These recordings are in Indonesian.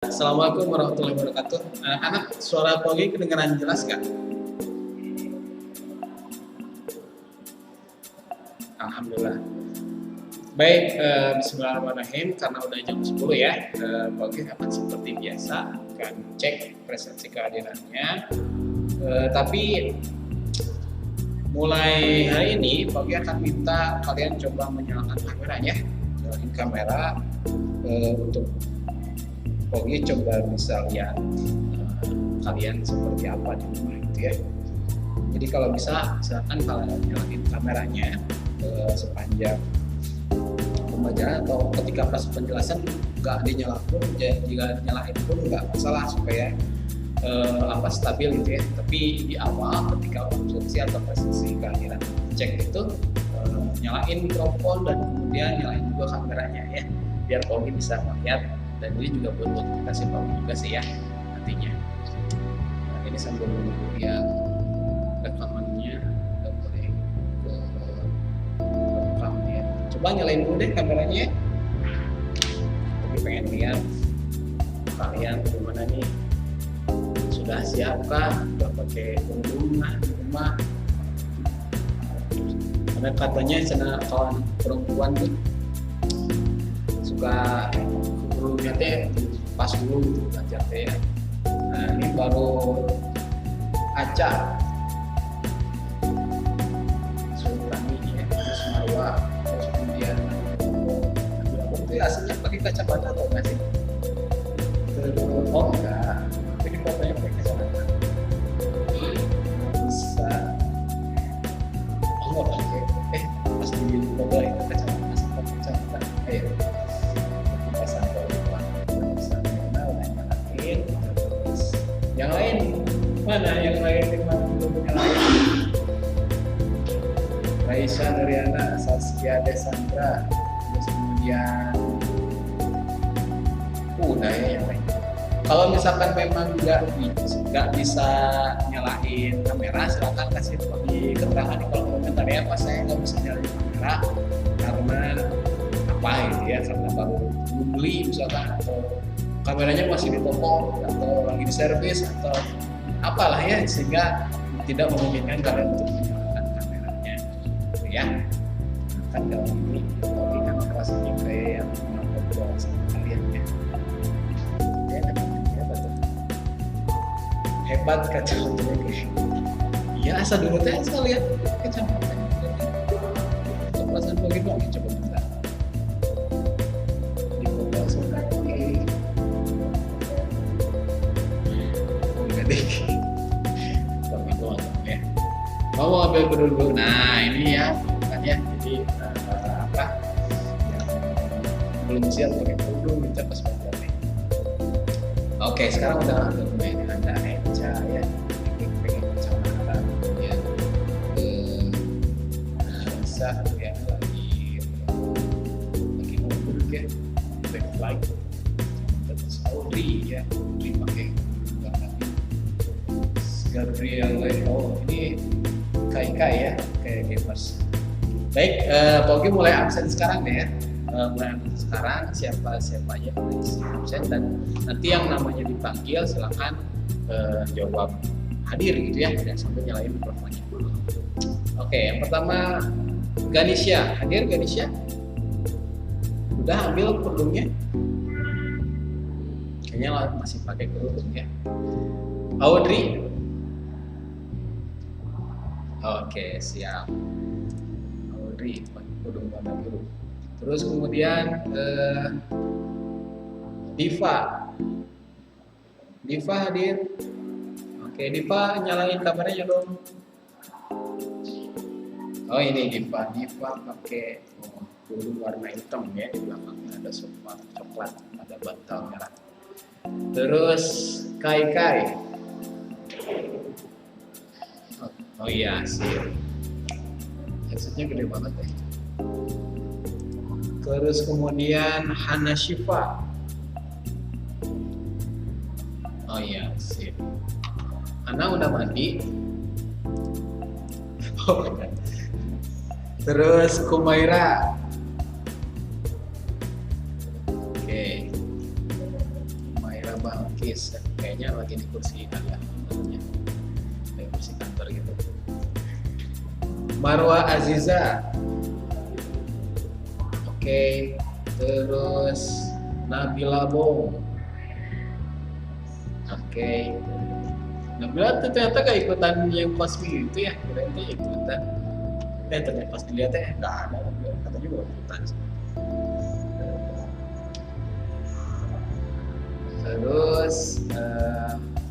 Assalamualaikum warahmatullahi wabarakatuh. Anak-anak, suara Pogi kedengaran jelas nggak? Alhamdulillah. Baik, bismillahirrahmanirrahim. Karena udah jam 10 ya, Pogi akan seperti biasa akan cek presensi kehadirannya. Tapi mulai hari ini, Pogi akan minta kalian coba menyalakan kameranya. Nyalain kamera untuk Pogi coba bisa lihat kalian seperti apa di rumah gitu ya. Jadi kalau bisa silakan kalian nyalain kameranya sepanjang pembelajaran atau ketika pas penjelasan nggak dinyalain pun, jika nyalain pun nggak masalah supaya stabil gitu ya. Tapi di awal ketika obstruksi atau presisi kehadiran cek itu nyalain mikrofon dan kemudian nyalain juga kameranya ya, biar Pogi bisa melihat. Dan ini juga buat notifikasi Pogi juga sih ya nantinya. Nah, ini sambil menunggu yang rekamannya udah boleh ke rekam ya. Coba nyalain dulu deh kameranya ya. Tapi pengen lihat kalian gimana nih, sudah siapkah, udah pakai rumah di rumah. Karena katanya sana kawan perempuan tuh suka sebelumnya teh pas dulu gitu belajar teh. Nah ini baru Aca Sultani ya, terus Marwa, terus kemudian itu aslinya pakai kacamata atau nggak sih? Oh enggak, tapi fotonya pakai kacamata. Bisa. Oh nggak pakai. Pas di foto itu kacamata sama kacamata. Yang lain mana? Yang lain belum yang lain? Raisa Nuriana, Saskia Desandra, terus kemudian udah ya yang lain. Kalau misalkan memang nggak bisa nyalain kamera, silakan kasih di keterangan di kolom komentar ya, Pak saya nggak bisa nyalain kamera karena apa gitu ya, karena baru beli misalkan, atau kameranya masih di toko, atau lagi di servis, atau apalah ya, sehingga tidak memungkinkan kalian untuk menyalakan kameranya gitu ya. Kan kalau ini Pogi kan rasanya kayak yang ngobrol sama kalian ya. Hebat kacamata iya, asal dulu teh saya lihat kacamata perasaan Pogi dong, coba bentar di foto seperti Pogi doang ya. Mau ambil dulu. Nah ini ya kan ya, jadi yang belum siap pakai kerudung minta pas belajar. Oke, sekarang udah lumayan ada Eca ya, pengen kacamata kemudian bisa ya lagi ngubur ya, backlight. Terus Audrey ya, Audrey pakai Gabriel Leo, ini kai ya, kayak gamers. Baik, Pogi mulai absen sekarang deh ya. Mulai sekarang siapa aja boleh absen, dan nanti yang namanya dipanggil silakan jawab hadir gitu ya, dan sambil nyalain mikrofonnya. Oke, yang pertama Ganesha, hadir Ganesha? Udah ambil kerudungnya? Kayaknya masih pakai kerudung ya. Audrey? Oke, siap. Audrey pakai kerudung warna biru. Terus kemudian Diva hadir. Oke, Diva nyalain kameranya dong. Oh ini Diva pakai kerudung warna hitam ya, di belakangnya ada sofa coklat, ada bantal merah. Terus Kai. Oh iya sih, headsetnya gede banget ya. Terus kemudian Hana Shiva. Oh iya sip. Hana udah mandi. Oh, terus Kumaira. Oke. Kumaira Balkis kayaknya lagi di kursi kalian namanya, di kursi kantor gitu. Marwa Aziza, oke. Terus Nabila Bong, oke. Nabila tuh ternyata gak ikutan yang kosmi itu ya, kirain dia ikutan. Ternyata pas dilihatnya nggak ada, katanya juga ikutan. Terus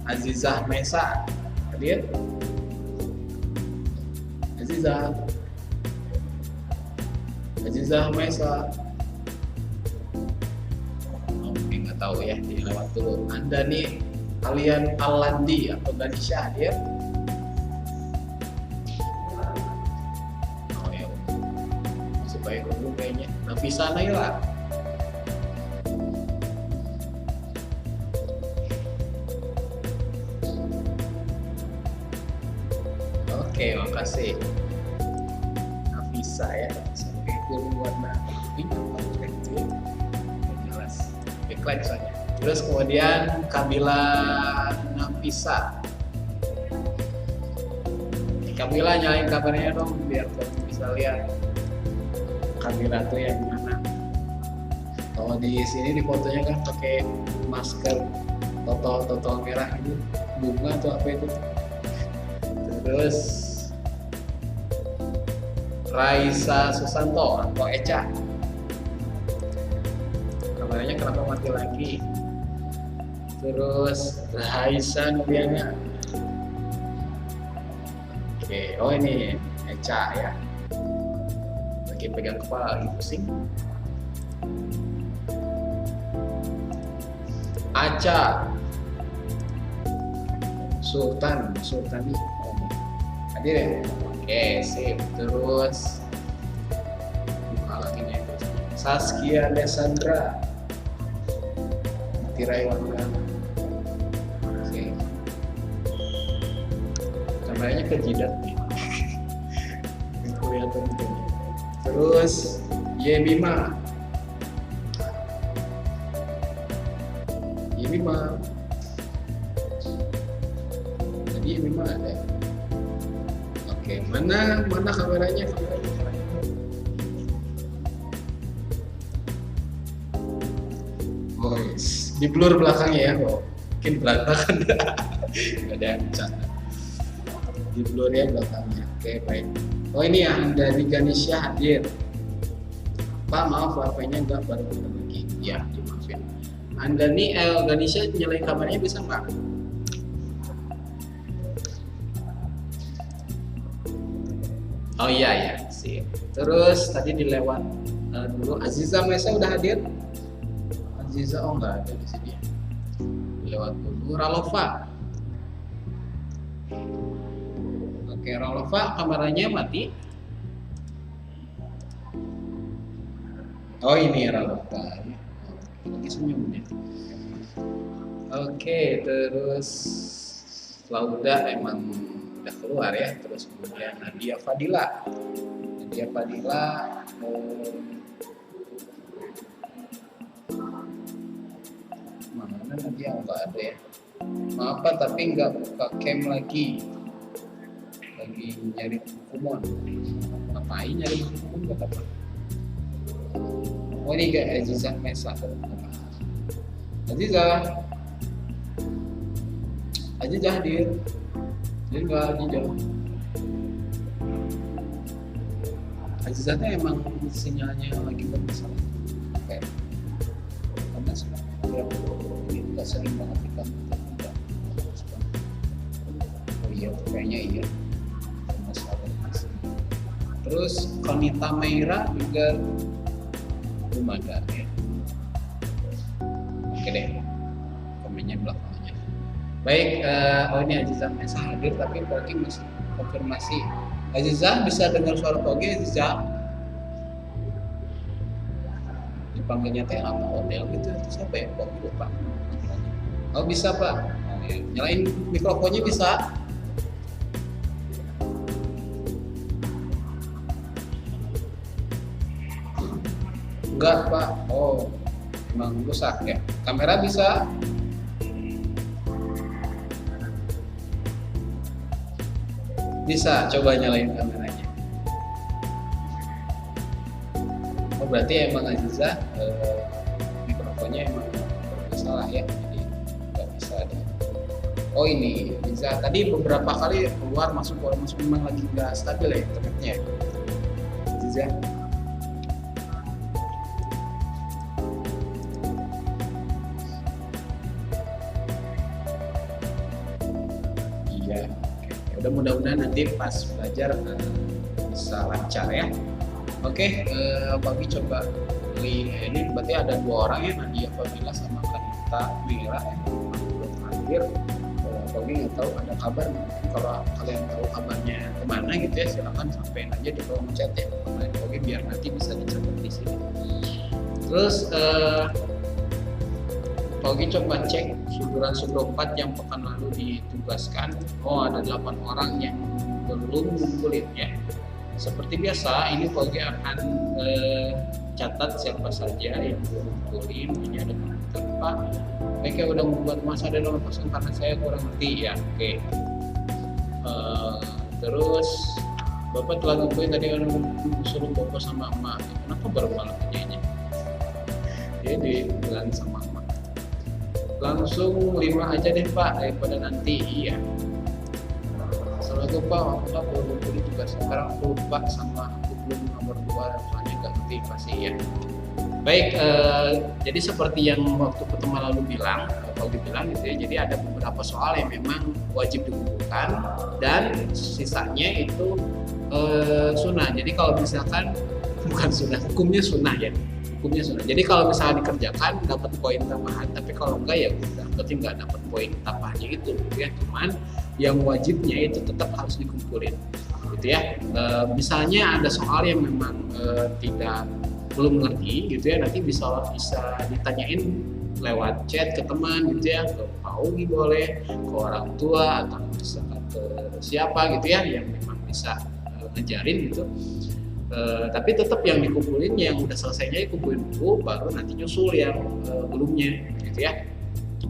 Azizah Mesa, hadir? Azizah Mesa. Oke, nggak tahu ya, dia lewat dulu. Anda nih kalian Alandi atau Ganisha hadir? Oh ya, masih baik dulu kayaknya. Nafisa Naila. Oke, makasih. Nafisa ya, sampai kuning warna pink atau kecil, jelas. Backlight soalnya. Terus kemudian Kamila Nafisa. Kamila nyalain kameranya dong, biar kamu bisa lihat Kamila tuh yang mana. Kalau di sini di fotonya kan pakai masker totol merah itu, bunga atau apa itu. Terus Raisa Susanto atau Eca, kameranya kenapa mati lagi? Terus Raisa Nubiana, oke. Oh ini Eca ya, lagi pegang kepala, lagi pusing. Aca Sultani hadir ya? Oke, sip. Terus buka lagi nih. Saskia Desandra, Tirai warna. Oke. Kameranya ke jidat nih. Kelihatan gitu. Terus Yemima. Tadi Yemima ada. Oke, mana kameranya? Boys, di blur belakangnya ya, mungkin berantakan. Gak ada yang bercanda. Di blur ya belakangnya. Oke, baik. Oh ini ya, dari Ganesha hadir. Pak, maaf wifi-nya nggak baru lagi. Ya, dimaafin. Anda nih Ganesha nyalain kameranya bisa nggak? Oh iya sih. Terus tadi dilewat dulu Aziza Mesa udah hadir. Aziza nggak ada di sini. Dilewat dulu Ralova. Oke, Ralova kameranya mati. Oh ini Ralova. Lagi senyum ya. Oke, terus Lauda emang udah keluar ya. Terus kemudian Nadia Fadila mana Nadia nggak ada ya, maaf tapi nggak buka cam lagi nyari Pokemon. Ngapain nyari Pokemon buat apa? Oh ini kayak Aziza Mesa. Aziza hadir. Jadi nggak Aziza. Azizanya emang sinyalnya lagi bermasalah. Kayak karena sebenarnya nggak sering banget di kantor. Oh iya, kayaknya iya. Masalah. Terus Konita Meira juga belum ada ya. Oke deh, komennya belakangnya. Baik, oh ini Aziza Mesa hadir tapi berarti masih konfirmasi. Aziza bisa dengar suara Pogi? Aziza dipanggilnya teh apa model gitu, itu siapa ya? Pogi lupa. Oh bisa Pak, oh, ya. Nyalain mikrofonnya bisa? Enggak Pak, oh emang rusak ya. Kamera bisa? Bisa, coba nyalain kameranya. Oh berarti emang Aziza mikrofonnya emang bermasalah ya, jadi nggak bisa deh. Oh ini Aziza tadi beberapa kali keluar masuk memang lagi nggak stabil ya internetnya Aziza. Iya, oke. Udah mudah-mudahan nanti pas belajar bisa lancar ya. Oke, Bagi coba beli ini berarti ada 2 orang ya, Nadia Fadila sama Kanita Mira ya. Belum terakhir, Bagi nggak tahu ada kabar. Kalau kalian tahu kabarnya kemana gitu ya, silakan sampaikan aja di kolom chat ya. Bagi biar nanti bisa dicatat di sini. Terus Bagi coba cek hiburan Subropat yang pekan lalu ditugaskan. Oh ada 8 orang yang belum ngumpulin ya. Seperti biasa, ini Bagi akan catat siapa saja yang belum ngumpulin. Ini ada komentar Pak. Mereka udah membuat masa dan nomor kosong karena saya kurang ngerti ya. Oke. Terus Bapak telah ngumpulin tadi orang suruh Bapak sama emak. Kenapa baru malam kerjanya? Dia dibilang sama emak. Langsung 5 aja deh Pak daripada nanti. Iya. Assalamualaikum Pak, aku belum ngumpulin juga sekarang aku lupa sama aku belum nomor 2 soalnya nggak ngerti pasti ya. Baik, jadi seperti yang waktu pertemuan lalu bilang, kalau dibilang gitu ya, jadi ada beberapa soal yang memang wajib dikumpulkan dan sisanya itu sunnah. Jadi kalau misalkan bukan sunnah, hukumnya sunnah ya. Hukumnya sunnah. Jadi kalau misalnya dikerjakan dapat poin tambahan, tapi kalau enggak ya udah berarti nggak dapat poin tambahannya itu gitu ya. Cuman yang wajibnya itu tetap harus dikumpulin gitu ya. Misalnya ada soal yang memang belum ngerti gitu ya, nanti bisa ditanyain lewat chat ke teman gitu ya, ke Pak Ugi boleh, ke orang tua atau misalkan ke siapa gitu ya yang memang bisa ngajarin gitu. Tapi tetap yang dikumpulin yang udah selesainya dikumpulin dulu, baru nanti nyusul yang belumnya gitu ya.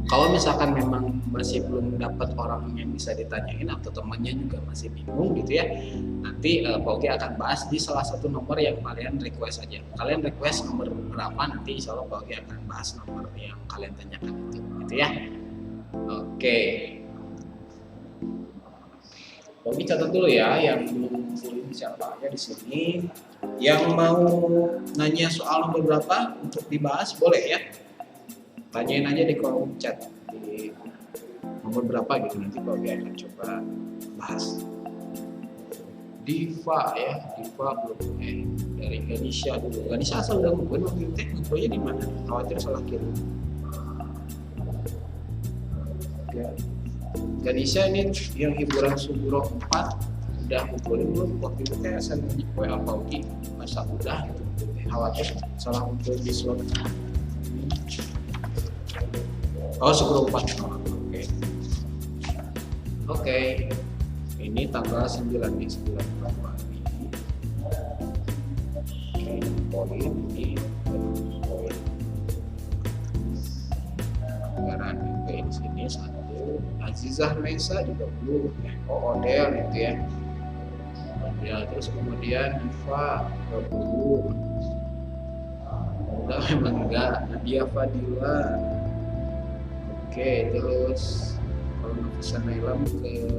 Kalau misalkan memang masih belum dapat orang yang bisa ditanyain atau temannya juga masih bingung gitu ya, nanti Pak Ogi akan bahas di salah satu nomor yang kalian request aja. Kalian request nomor berapa, nanti insya Allah Pak Ogi akan bahas nomor yang kalian tanyakan itu gitu ya. Oke, Pak Ogi catat dulu ya yang belum ngumpulin siapa aja di sini. Yang mau nanya soal nomor berapa untuk dibahas boleh ya. Tanyain aja di kolom chat di nomor berapa gitu, nanti Pak Ogi akan coba bahas. Diva ya, Diva belum dari Ganesha dulu. Ganesha asal udah ngumpulin waktu itu, ngumpulnya di mana? Khawatir salah kirim. Ganesha ini yang hiburan Suburo 4 udah ngumpulin belum? Waktu itu kayak asal di WA Pak Ogi masa udah gitu. Khawatir salah ngumpul di slot. Oh, 10.4. Oke. Ini tanggal 9 nih, 9 Februari. Oke, poin ini poin. Anggaran di sini 1. Azizah Mesa juga belum. Oh, Odel gitu ya. Ya, terus kemudian Diva 20. Udah memang enggak. Nadia Fadila. Oke, terus kalau Nafisa Nailam ke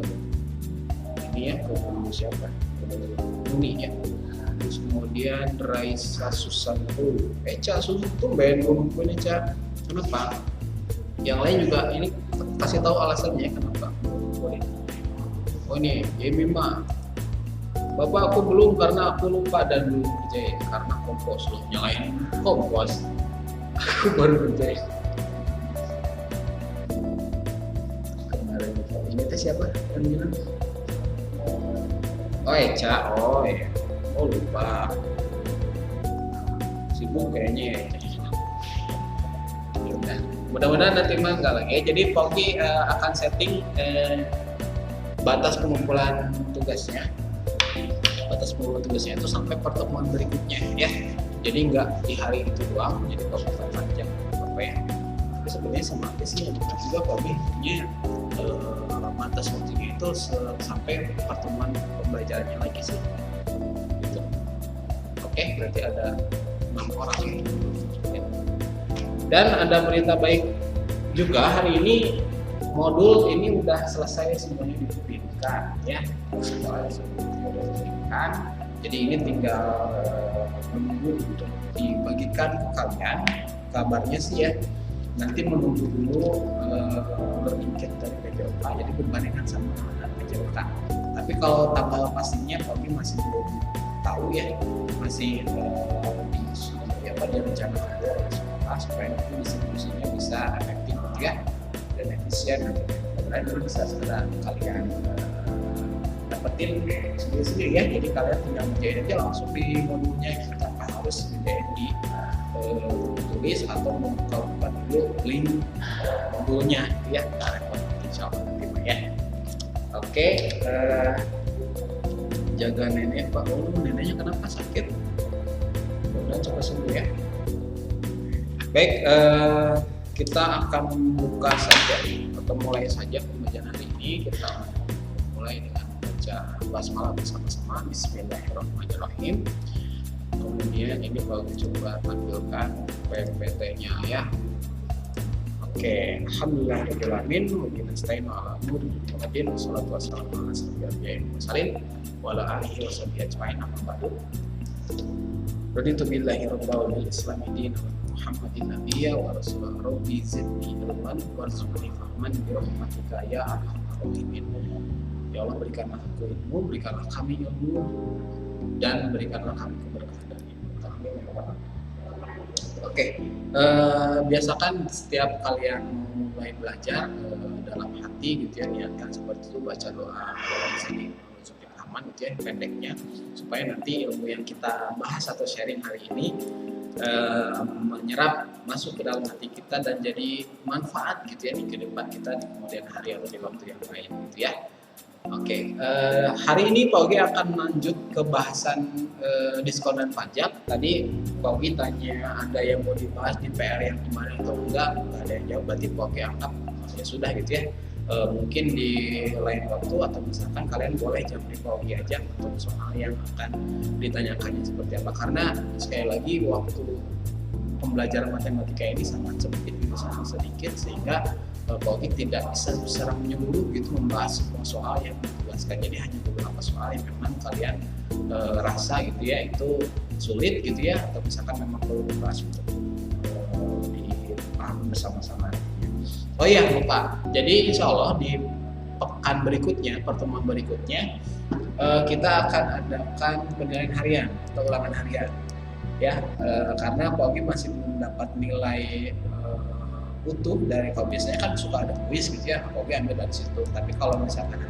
ini ya, ke siapa? Uni ya. Terus kemudian Raisa Susanto. Ca Susanto main ngumpulin Ca. Kenapa? Yang lain juga ini kasih tahu alasannya kenapa ngumpulin. Oh ini, Yemima. Bapak aku belum karena aku lupa dan belum kerja karena kompos loh, nyalain kompos. Aku baru kerja. Ini teh siapa yang bilang? Oh Eca, oh ya, oh lupa, sibuk kayaknya ya. Udah, mudah-mudahan nanti mah nggak lagi. Jadi Pak Ogi akan setting batas pengumpulan tugasnya. Batas pengumpulan tugasnya itu sampai pertemuan berikutnya ya. Jadi nggak di hari itu doang. Jadi Pak Ogi panjang apa ya? Tapi sebenarnya sama aja sih. Juga Pak Ogi punya atas waktunya itu sampai pertemuan pembelajarannya lagi sih. Gitu. Oke, berarti ada 6 orang. Dan ada berita baik juga, hari ini modul ini udah selesai semuanya dikirimkan ya. Soalnya sudah dikirimkan. Jadi ini tinggal menunggu untuk dibagikan ke kalian. Kabarnya sih ya, nanti menunggu dulu berpikir dari PJOK, jadi berbandingkan sama PJOK. Tapi kalau tanggal pastinya kami masih belum tahu ya, masih direncanakan oleh sekolah supaya nanti distribusinya bisa efektif ya dan efisien. Kemudian itu bisa segera kalian dapetin sendiri-sendiri ya. Jadi kalian tinggal menjahit aja langsung di modulnya, tanpa harus menjahit di tulis atau membuka dulu link modulnya ya. Kita repot insya Allah nanti ya. Oke, jaga nenek Pak. Oh, neneknya kenapa sakit? Udah coba sembuh ya. Baik, kita akan buka saja atau mulai saja pembacaan hari ini. Kita mulai dengan baca basmalah bersama-sama. Bismillahirrahmanirrahim. Kemudian ini baru coba tampilkan PPT-nya ya. Oke, alhamdulillahirabbil alamin wa bihi nasta'inu ala umuri dunya wassalatu wassalamu ala asyrofil mursalin wa ala alihi wa sahbihi ajma'in amma ba'du. Raditu billahi rabban wa bil islami dinan wa Muhammadin nabiyya wa rasulan rabbi zidni ilman warzuqni fahman bi rahmatika ya arhamar rahimin. Ya Allah, berikanlah aku ilmu, berikanlah kami ilmu, dan berikanlah kami keberkahan dari ilmu. Amin. Oke, biasakan setiap kalian mulai belajar dalam hati gitu ya, niatkan seperti itu, baca doa di sini Rahman gitu ya, pendeknya, supaya nanti ilmu yang kita bahas atau sharing hari ini menyerap masuk ke dalam hati kita dan jadi manfaat gitu ya di kehidupan kita di kemudian hari atau di waktu yang lain gitu ya. Oke, hari ini Pak Ogi akan lanjut ke bahasan diskon dan pajak. Tadi Pak Ogi tanya ada yang mau dibahas di PR yang kemarin atau enggak, nggak ada yang jawab, berarti Pak Ogi anggap ya sudah gitu ya. Mungkin di lain waktu atau misalkan kalian boleh jawab Pak Ogi aja untuk soal yang akan ditanyakannya seperti apa, karena sekali lagi waktu pembelajaran matematika ini sangat sempit gitu, sangat sedikit, sehingga Pak Ogi tidak bisa secara menyeluruh gitu membahas semua soal yang dijelaskan. Jadi hanya beberapa soal yang memang kalian rasa gitu ya itu sulit gitu ya, atau misalkan memang perlu dibahas untuk dipahami bersama-sama. Oh iya, lupa. Jadi insya Allah di pekan berikutnya, pertemuan berikutnya, kita akan adakan penilaian harian atau ulangan harian ya, karena Pak Ogi masih belum dapat nilai utuh dari, kalau biasanya kan suka ada kuis gitu ya, Pak Ogi ambil dari situ. Tapi kalau misalkan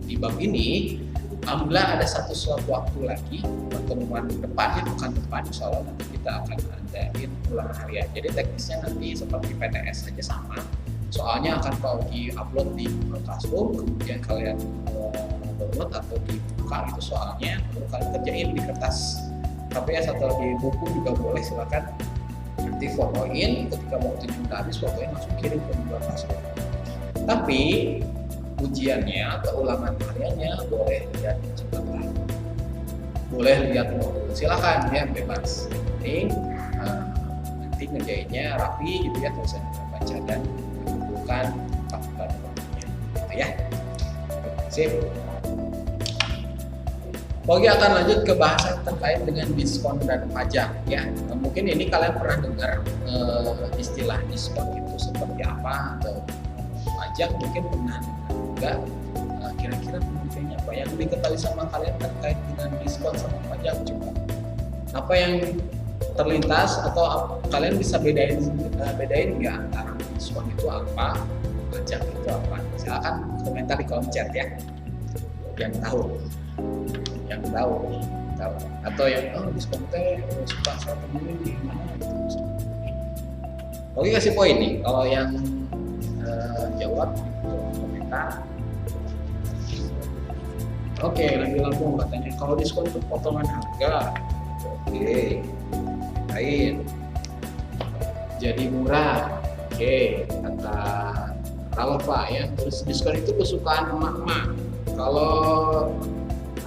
di bab ini, alhamdulillah ada satu waktu lagi pertemuan depan, pekan depan, insya Allah nanti kita akan adain ulangan harian. Jadi teknisnya nanti seperti PTS saja sama, soalnya akan Pak Ogi upload di Classroom, kemudian kalian download atau dibuka itu soalnya, lalu kalian kerjain di kertas KPS atau di buku juga boleh, silakan nanti fotoin, ketika waktunya udah habis fotoin langsung kirim ke Google Classroom. Tapi ujiannya atau ulangan hariannya boleh lihat catatan, boleh lihat modul, silakan ya, bebas. Penting nanti ngerjainnya rapi gitu ya, tulisan baca dan bukan pada waktunya gitu ya. Sip. Oke, akan lanjut ke bahasan terkait dengan diskon dan pajak ya. Mungkin ini kalian pernah dengar istilah diskon itu seperti apa, atau pajak mungkin pernah dengar juga. Kira-kira pengertiannya apa yang diketahui sama kalian terkait dengan diskon sama pajak juga? Apa yang terlintas atau kalian bisa bedain nggak antara diskon itu apa, pajak itu apa? Silakan komentar di kolom chat ya. Yang tahu atau yang diskon teh suka saya temuin di mana gitu. Oke, kasih poin nih kalau yang jawab di komentar. Oke, lagi langsung katanya kalau diskon itu potongan harga. Oke, lain jadi murah. Oke, kata Ralova ya. Terus diskon itu kesukaan emak-emak. Kalau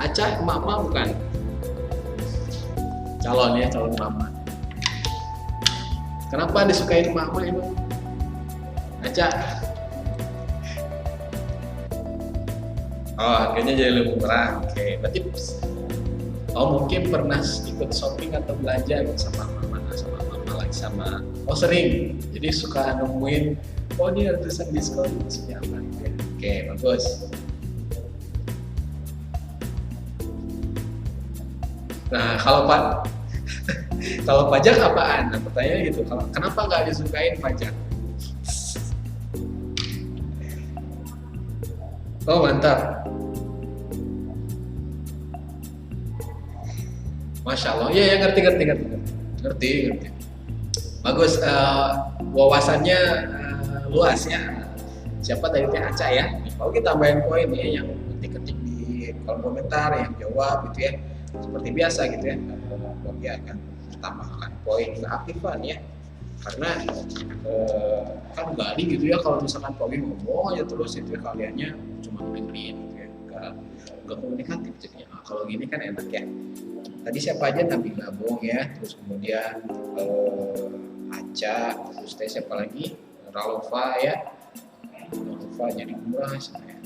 Aca emak-emak bukan? Calon mama. Kenapa disukai emak-emak emang? Aca? Oh, harganya jadi lebih murah. Oke, berarti mungkin pernah ikut shopping atau belanja sama mama lagi sama sering. Jadi suka nemuin ini ada tulisan diskon maksudnya apa? Oke, bagus. Nah, kalau pajak apaan? Nah, pertanyaannya gitu. Kenapa nggak disukain pajak? Oh, mantap. Masya Allah. Iya, ngerti. Bagus. Wawasannya luas ya. Siapa tadi Aca ya? Kalau kita tambahin poin ya, yang ketik di kolom komentar, yang jawab gitu ya. Seperti biasa gitu ya. Pogi akan tambahkan poin keaktifan ya. Karena kan gali gitu ya, kalau misalkan Pogi ngomong aja terus itu ya, kaliannya cuma dengerin gitu ya, nggak komunikatif jadinya. Kalau gini kan enak ya. Tadi siapa aja Nabila Bong ya, terus kemudian Aca, terus siapa lagi? Ralova ya. Ralova jadi murah sebenarnya.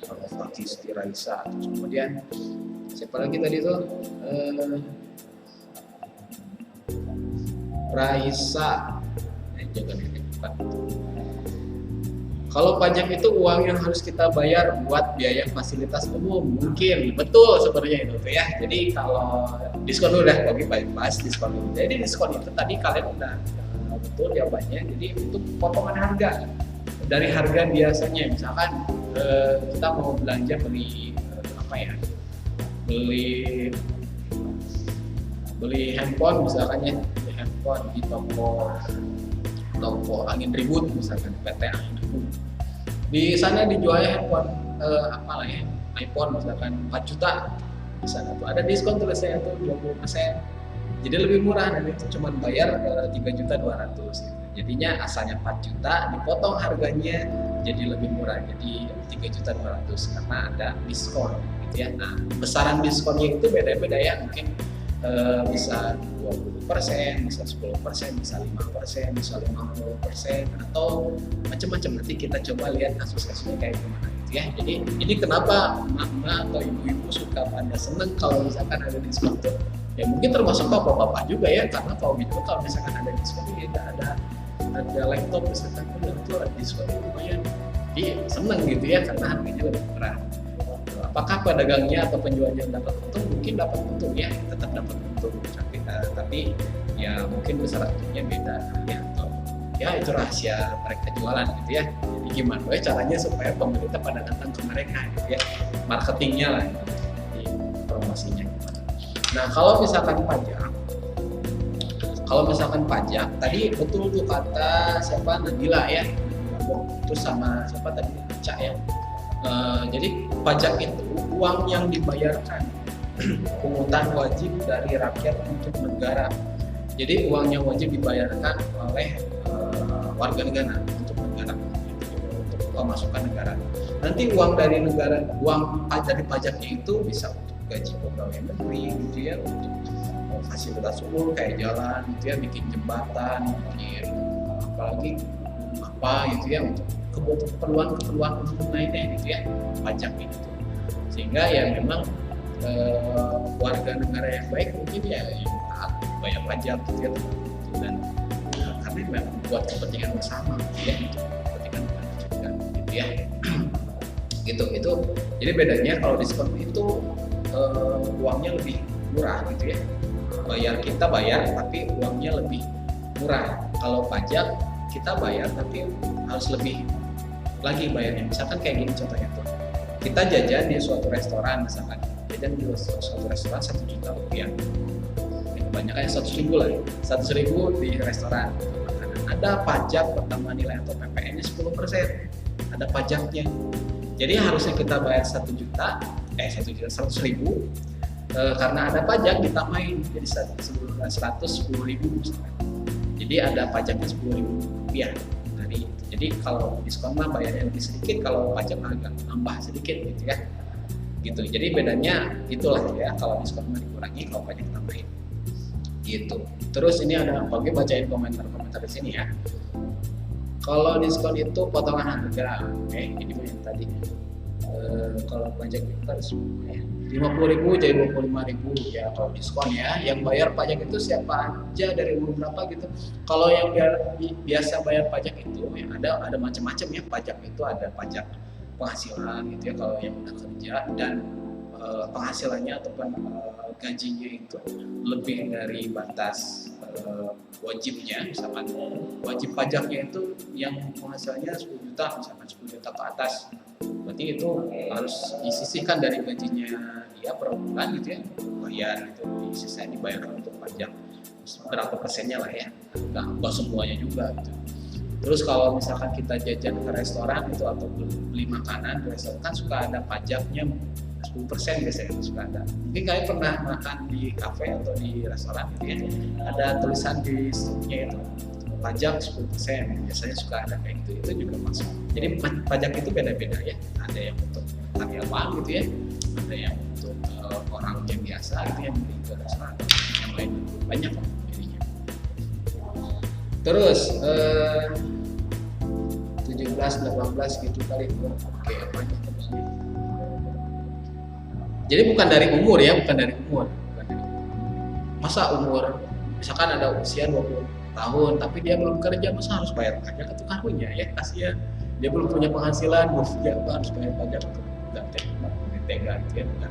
Ralova Kisti Raisa, terus kemudian siapa lagi tadi tuh? Raisa. Jangan lupa. Kalau pajak itu uang yang harus kita bayar buat biaya fasilitas umum, mungkin betul sebenarnya itu ya. Jadi kalau diskon udah bagi bahas diskon dulu. Jadi diskon itu tadi kalian udah betul jawabannya. Jadi itu potongan harga dari harga biasanya. Misalkan kita mau belanja beli beli handphone misalkan ya, beli handphone di toko Angin Ribut misalkan, PT Angin Ribut. Di sana dijualnya handphone iPhone misalkan 4 juta. Di sana tuh ada diskon tulisnya tuh 20%. Jadi lebih murah, dan itu cuma bayar 3.200.000 gitu. Jadinya asalnya 4 juta dipotong harganya jadi lebih murah, jadi 3.200.000 karena ada diskon gitu ya. Nah, besaran diskonnya itu beda-beda ya, mungkin bisa 20%, bisa 10%, bisa 5%, bisa 50%, atau macam-macam. Nanti kita coba lihat kasus-kasusnya kayak gimana gitu ya. Jadi ini kenapa mama atau ibu-ibu suka pada seneng kalau misalkan ada diskon tuh. Ya mungkin termasuk bapak-bapak juga ya, karena kalau gitu kalau misalkan ada diskon ya ada laptop misalkan itu ada diskon lumayan, jadi seneng gitu ya karena harganya lebih murah. Apakah pedagangnya atau penjualnya dapat untung? Mungkin dapat untung ya, tetap dapat untung, tapi ya mungkin besar untungnya beda ya, atau ya itu rahasia mereka jualan gitu ya. Jadi gimana caranya supaya pemerintah pada datang ke mereka gitu ya, marketingnya lah gitu. Jadi promosinya gimana. Nah kalau misalkan pajak tadi betul tuh kata siapa, Nabila ya, terus sama siapa tadi, Cak ya. Jadi pajak itu uang yang dibayarkan, pungutan wajib dari rakyat untuk negara. Jadi uang yang wajib dibayarkan oleh warga negara untuk negara, untuk pemasukan negara. Nanti uang dari negara, uang dari pajaknya itu bisa untuk gaji pegawai negeri gitu ya, untuk fasilitas umum kayak jalan gitu ya, bikin jembatan, bikin apalagi apa gitu ya, untuk keperluan umum lainnya gitu ya, pajak itu. Sehingga ya memang warga negara yang baik mungkin ya yang taat bayar pajak gitu ya, dan karena memang buat kepentingan bersama gitu ya, untuk kepentingan negara juga gitu ya. gitu. Jadi bedanya kalau diskon itu uangnya lebih murah gitu ya. Kita bayar tapi uangnya lebih murah. Kalau pajak kita bayar tapi harus lebih lagi bayarnya. Misalkan kayak gini contohnya tuh, kita jajan di suatu restoran, misalkan jajan di suatu restoran 1 juta rupiah, kebanyakan 100.000 lah, 100.000 di restoran. Ada pajak pertama nilai atau PPN-nya 10%, ada pajaknya. Jadi harusnya kita bayar 100.000 karena ada pajak ditambahin jadi 110.000 misalkan. Jadi ada pajaknya 10.000 rupiah dari itu. Jadi kalau diskon mah bayarnya lebih sedikit, kalau pajak agak nambah sedikit gitu ya. Gitu. Jadi bedanya itulah ya, kalau diskon mah dikurangi, kalau pajak tambahin. Gitu. Terus ini ada, Bagi bacain komentar-komentar di sini ya. Kalau diskon itu potongan harga, oke, ini yang tadi. Kalau pajak itu harus ya, 50.000 jadi 25.000 ya kalau diskon ya. Yang bayar pajak itu siapa aja dari umur berapa gitu. Kalau yang biasa bayar pajak itu ya ada macam-macam ya. Pajak itu ada pajak penghasilan gitu ya kalau yang udah kerja, dan penghasilannya ataupun gajinya itu lebih dari batas wajibnya. Misalkan wajib pajaknya itu yang penghasilannya 10 juta, misalkan 10 juta ke atas, berarti itu harus disisihkan dari gajinya dia per bulan gitu ya, bayar gitu, disisihkan dibayar untuk pajak berapa persennya lah ya, nggak semuanya juga gitu. Terus kalau misalkan kita jajan ke restoran itu atau beli makanan di restoran kan suka ada pajaknya 10% biasanya suka ada. Mungkin kalian pernah makan di kafe atau di restoran gitu ya, ada tulisan di struknya itu pajak 10%, biasanya suka ada kayak gitu, itu juga masuk. Jadi pajak itu beda-beda ya, ada yang untuk karyawan gitu ya, ada yang untuk orang yang biasa gitu yang beli ke restoran, yang lain banyak lah jadinya. Terus 17-18 gitu kali itu, oke banyak terusnya. Jadi bukan dari umur ya, bukan dari umur. Masa umur, misalkan ada usia 20 tahun, tapi dia belum kerja, masa harus bayar pajak ke karunya ya, kasihan. Dia belum punya penghasilan, belum kerja, harus bayar pajak ke tega gitu ya, bukan.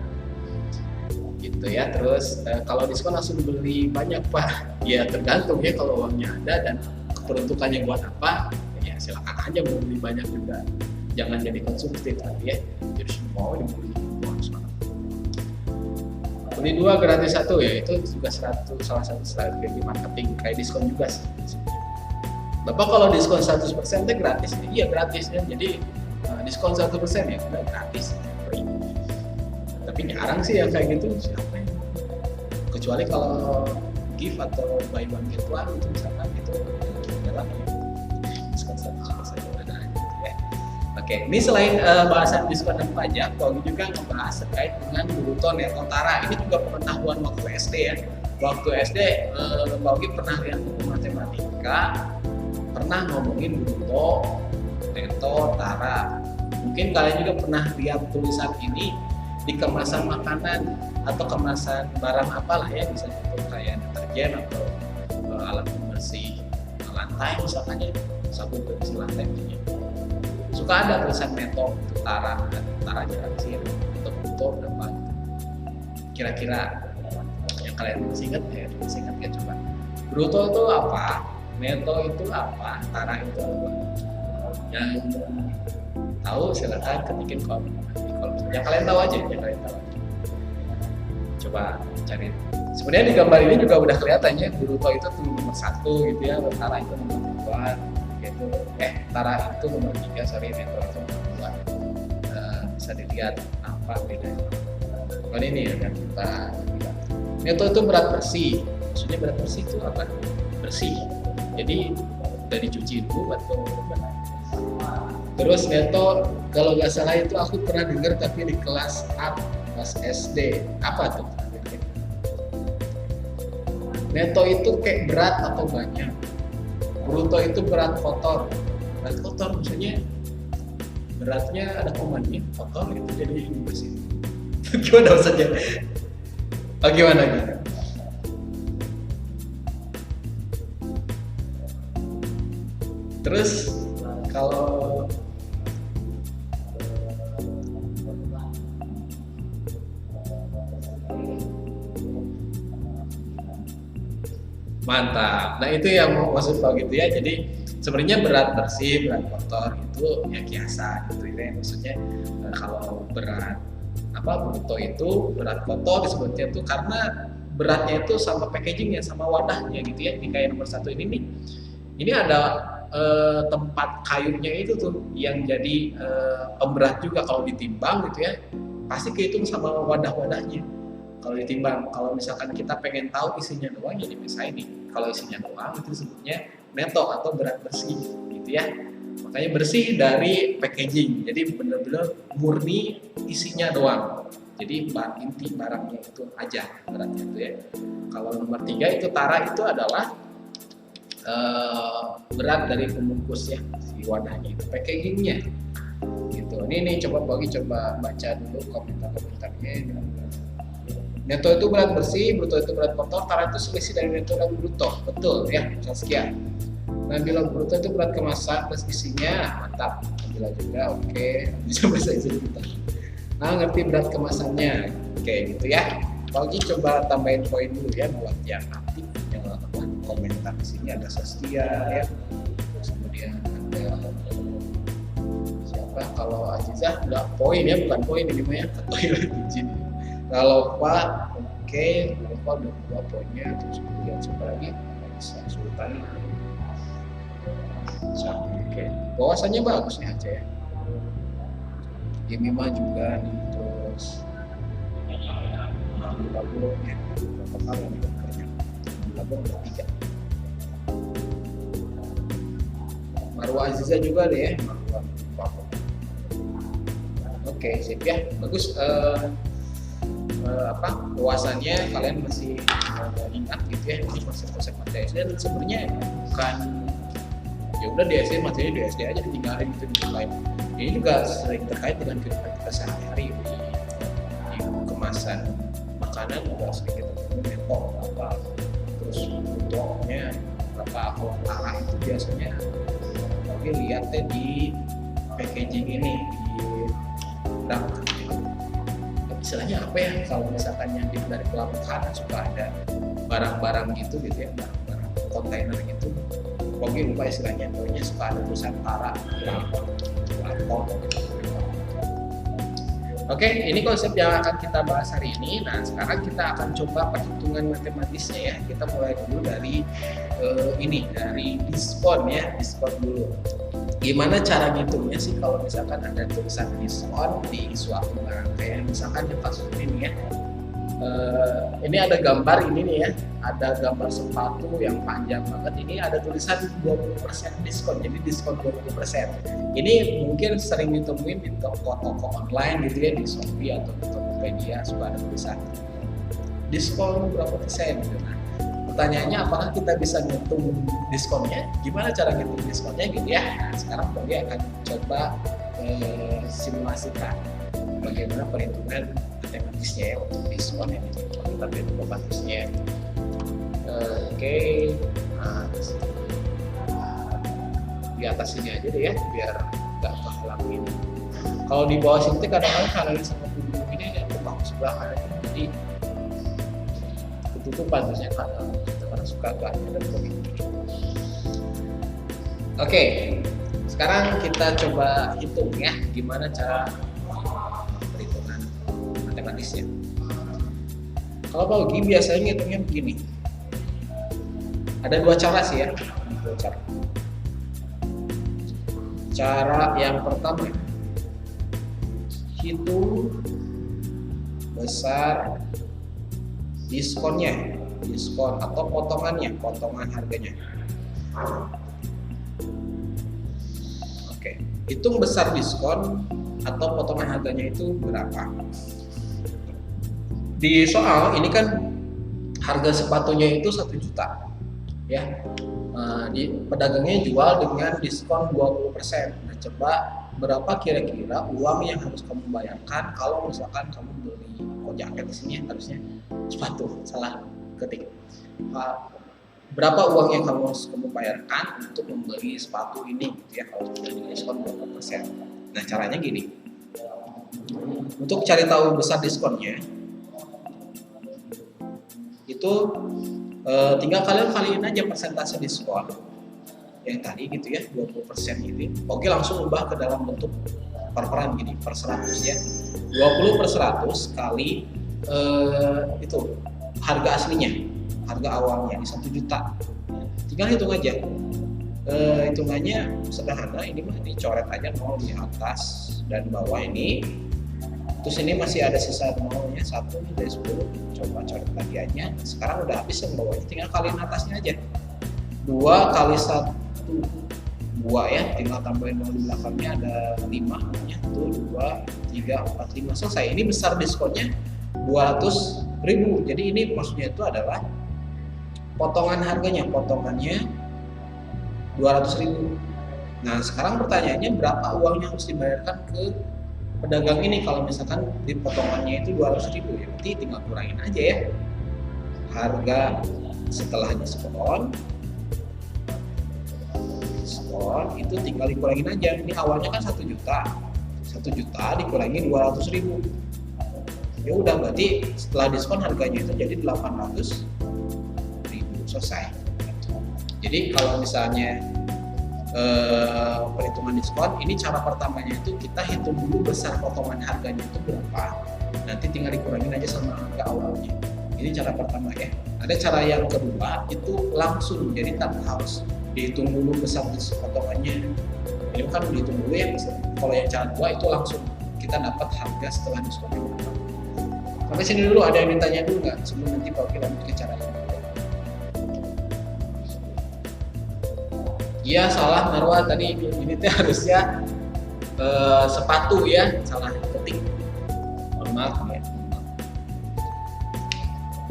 Gitu ya. Terus kalau diskon langsung beli banyak Pak, ya tergantung ya, kalau uangnya ada dan peruntukannya buat apa, ya silakan aja mau beli banyak juga. Jangan jadi konsumtif tadi ya, jadi semua dibeli harus banget. Beli 2 gratis 1 ya, itu juga salah satu strategi marketing, kayak diskon juga sih. Bapak kalau diskon 100% itu gratis, iya gratis ya. Jadi diskon 1% ya udah gratis, free. Tapi jarang sih yang kayak gitu, siapa yang? Kecuali kalau gift atau buy one get one itu misalkan itu adalah diskon 100% ada gitu ya. Oke, ini selain bahasan diskon dan pajak, Bagi juga ngebahas terkait dengan bruto neto tara. Ini juga pengetahuan waktu SD ya. Waktu SD, Bagi pernah lihat buku matematika, pernah ngomongin bruto neto tara. Mungkin kalian juga pernah lihat tulisan ini di kemasan makanan atau kemasan barang apalah ya, bisa untuk kayak deterjen atau alat pembersih lantai misalkan ya, sabun pembersih lantai misalnya. Suka ada tulisan neto, tara jarang sih, untuk bruto berapa kira-kira yang kalian masih ingat ya, coba bruto itu apa, neto itu apa, tara itu apa. Yang tahu silakan ketikin kolom. Yang kalian tahu aja, coba cari. Sebenarnya di gambar ini juga udah kelihatannya bruto itu tuh nomor 1 gitu ya, tara itu nomor 2 gitu. Tara itu nomor 3, neto itu nomor 2. Bisa dilihat apa bedanya. Kalau ini ya kan kita lihat. Neto itu berat bersih. Maksudnya berat bersih itu apa? Bersih. Jadi udah dicuci dulu atau gimana? Terus neto, kalau nggak salah itu aku pernah dengar tapi di kelas A, kelas SD. Apa tuh? Neto itu kayak berat atau banyak. Bruto itu berat kotor. Berat kotor maksudnya beratnya ada komanya, kotor itu jadi bersih. Gimana maksudnya? Gimana gitu? Terus kalau mantap. Nah itu yang mau maksud Pak gitu ya. Jadi sebenarnya berat bersih, berat kotor itu ya kiasan gitu ya. Maksudnya kalau berat bruto itu berat kotor disebutnya itu karena beratnya itu sama packagingnya, sama wadahnya gitu ya. Ini kayak nomor 1 ini nih. Ini ada tempat kayunya itu tuh yang jadi pemberat juga kalau ditimbang gitu ya. Pasti kehitung sama wadah-wadahnya. Kalau ditimbang, kalau misalkan kita pengen tahu isinya doang, jadi bisa ini. Kalau isinya doang itu disebutnya neto atau berat bersih, gitu ya. Makanya bersih dari packaging, jadi benar-benar murni isinya doang. Jadi inti barangnya itu aja beratnya itu ya. Kalau nomor 3 itu tara, itu adalah berat dari pembungkus ya, si wadahnya itu, packagingnya gitu. Ini coba baca dulu komentarnya. Neto itu berat bersih, bruto itu berat kotor, tara itu selisih dari neto dan bruto. Betul ya, Saskia. Nah, bila bruto itu berat kemasan plus isinya, mantap. Bila juga oke, bisa bahasa kita. Nah, ngerti berat kemasannya. Oke, gitu ya. Pagi coba tambahin poin dulu ya buat yang aktif yang komentar di sini. Ada Saskia ya. Terus kemudian ada siapa? Kalau Azizah udah poin ya, bukan poin ini mah ya, toilet izin. Kalau Pak, oke, kalau Pak udah 2 poinnya. Terus kemudian siapa lagi? Bisa Sultan. Oke, bawasannya bagus nih aja ya. Mima juga nih, terus Labur ya, berapa kali nih dokternya? Labur udah 3. Marwa Aziza juga deh ya, Marwa. Oke, sip ya, bagus. Bawasannya kalian masih ingat gitu ya, ini konsep-konsep materi SD, dan sebenarnya bukan ya udah di SD materinya di SD aja ditinggalin gitu di lain. Ini juga sering terkait dengan kehidupan kita sehari-hari di kemasan makanan juga sering kita temuin nepok apa, terus bentuknya berapa. Kalau tara itu biasanya lagi lihatnya di packaging ini di istilahnya apa ya, kalau misalkan yang dari pelabuhan suka ada barang-barang gitu ya, barang-barang kontainer gitu. Oke, lupa istilahnya, pokoknya suka ada tulisan tara, lapor. Oke, ini konsep yang akan kita bahas hari ini. Nah, sekarang kita akan coba perhitungan matematisnya ya. Kita mulai dulu dari dari diskon ya, diskon dulu. Gimana cara ngitungnya sih kalau misalkan ada tulisan diskon di suatu barang, kayak misalkan di kasus ini ya. Ini ada gambar ini nih ya, ada gambar sepatu yang panjang banget. Ini ada tulisan 20% diskon, jadi diskon 20%. Ini mungkin sering ditemuin di toko-toko online gitu ya, di Shopee atau di Tokopedia suka ada tulisan diskon berapa persen gitu. Nah, pertanyaannya apakah kita bisa ngitung diskonnya? Gimana cara ngitung diskonnya gitu ya? Nah, sekarang Bogi akan coba simulasikan bagaimana perhitungan matematisnya ya untuk diskon ini. Kita perhitung matematisnya. Oke. Nah, di atas sini aja deh ya, biar nggak kehalang ini. Kalau di bawah sini kadang-kadang halangin sama punggung ini yang terbang sebelah kanan, jadi ketutupan biasanya karena suka agaknya dan begitu. Oke, sekarang kita coba hitung ya, gimana cara perhitungan matematisnya. Kalau Paugi biasanya ngitungnya begini. Ada 2 cara sih ya, 2 cara. Cara yang pertama, hitung besar diskonnya, diskon atau potongannya, potongan harganya. Oke, hitung besar diskon atau potongan harganya itu berapa. Di soal ini kan harga sepatunya itu 1 juta ya. Di pedagangnya jual dengan diskon 20%. Nah, coba berapa kira-kira uang yang harus kamu bayarkan kalau misalkan kamu beli jaket di sini, harusnya sepatu, salah ketik. Berapa uang yang harus kamu bayarkan untuk membeli sepatu ini gitu ya, kalau sudah di diskon 20%. Nah, caranya gini. Untuk cari tahu besar diskonnya itu tinggal kalian kaliin aja persentase diskon yang tadi gitu ya, 20% ini. Oke, langsung ubah ke dalam bentuk per-peran gini, per 100 ya. 20/100 kali itu harga aslinya, harga awalnya di 1 juta. Tinggal hitung aja. Hitungannya sederhana, ini mah dicoret aja 0 di atas dan bawah ini. Terus ini masih ada sisa 0-nya 1 nih dari 10. Coba coret lagi aja. Sekarang udah habis yang bawahnya, tinggal kaliin atasnya aja. 2 kali 1 2 ya, tinggal tambahin 0 di belakangnya ada 5 ya, 1, 2, 3, 4, 5 selesai. Ini besar diskonnya 200.000. Jadi ini maksudnya itu adalah potongan harganya, potongannya 200.000. Nah sekarang pertanyaannya berapa uangnya harus dibayarkan ke pedagang ini kalau misalkan di potongannya itu 200.000 ya, berarti tinggal kurangin aja ya harga setelah diskon itu tinggal dikurangin aja. Ini awalnya kan 1 juta dikurangi 200.000 ya udah, berarti setelah diskon harganya itu jadi 800.000 selesai. Jadi kalau misalnya perhitungan diskon ini cara pertamanya itu kita hitung dulu besar potongan harganya itu berapa, nanti tinggal dikurangin aja sama harga awalnya. Ini cara pertama ya. Ada cara yang kedua itu langsung, jadi tanpa harus dihitung dulu besar potongannya. Ini kan dihitung dulu ya. Kalau yang cara kedua itu langsung kita dapat harga setelah diskon berapa. Sampai sini dulu, ada yang ditanya dulu nggak sebelum nanti Pak Oki lanjut ke cara yang kedua? Iya salah Marwa, tadi ini teh harusnya sepatu ya, salah ketik. Mohon maaf ya.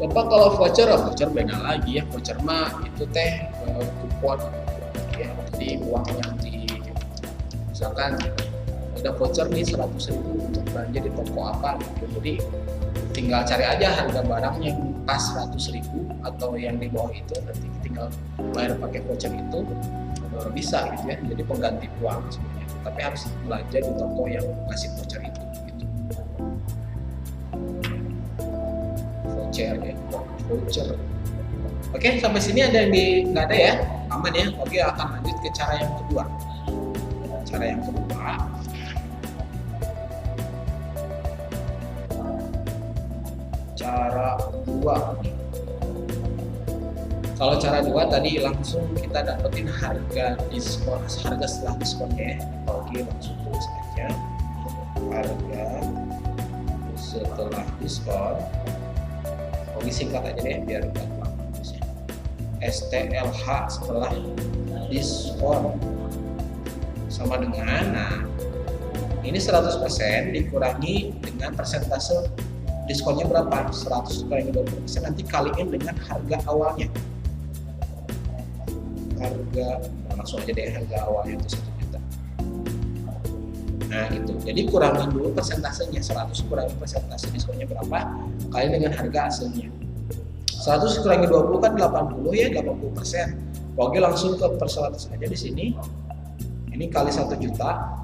Bapak kalau voucher beda lagi ya. Voucher mah itu teh kupon ya, jadi uang yang misalkan ada voucher nih 100.000 untuk belanja di toko apa gitu. Jadi tinggal cari aja harga barang yang pas 100.000 atau yang di bawah itu, nanti tinggal bayar pakai voucher itu bisa gitu ya, jadi pengganti uang sebenarnya, tapi harus belanja di toko yang ngasih voucher itu gitu. Voucher ya, voucher. Oke, sampai sini ada yang nggak ada ya, aman ya. Oke, akan lanjut ke cara yang kedua. Cara yang kedua, nih. Kalau cara 2 tadi langsung kita dapetin harga diskon, harga setelah diskonnya. Oke, langsung tulis aja harga setelah diskon. Oke, singkat aja deh biar gampang. STLH setelah diskon sama dengan, nah ini 100% dikurangi dengan persentase diskonnya berapa? 100 kurangi 20%, nanti kaliin dengan harga awalnya. Langsung aja deh, harga awalnya itu 1 juta. Nah itu, jadi kurangin dulu persentasenya, 100 kurangi persentase diskonnya berapa, kali dengan harga aslinya. 100 kurangi 20 kan 80 ya, 80%. Oke, langsung ke per 100 aja di sini. Ini kali 1 juta.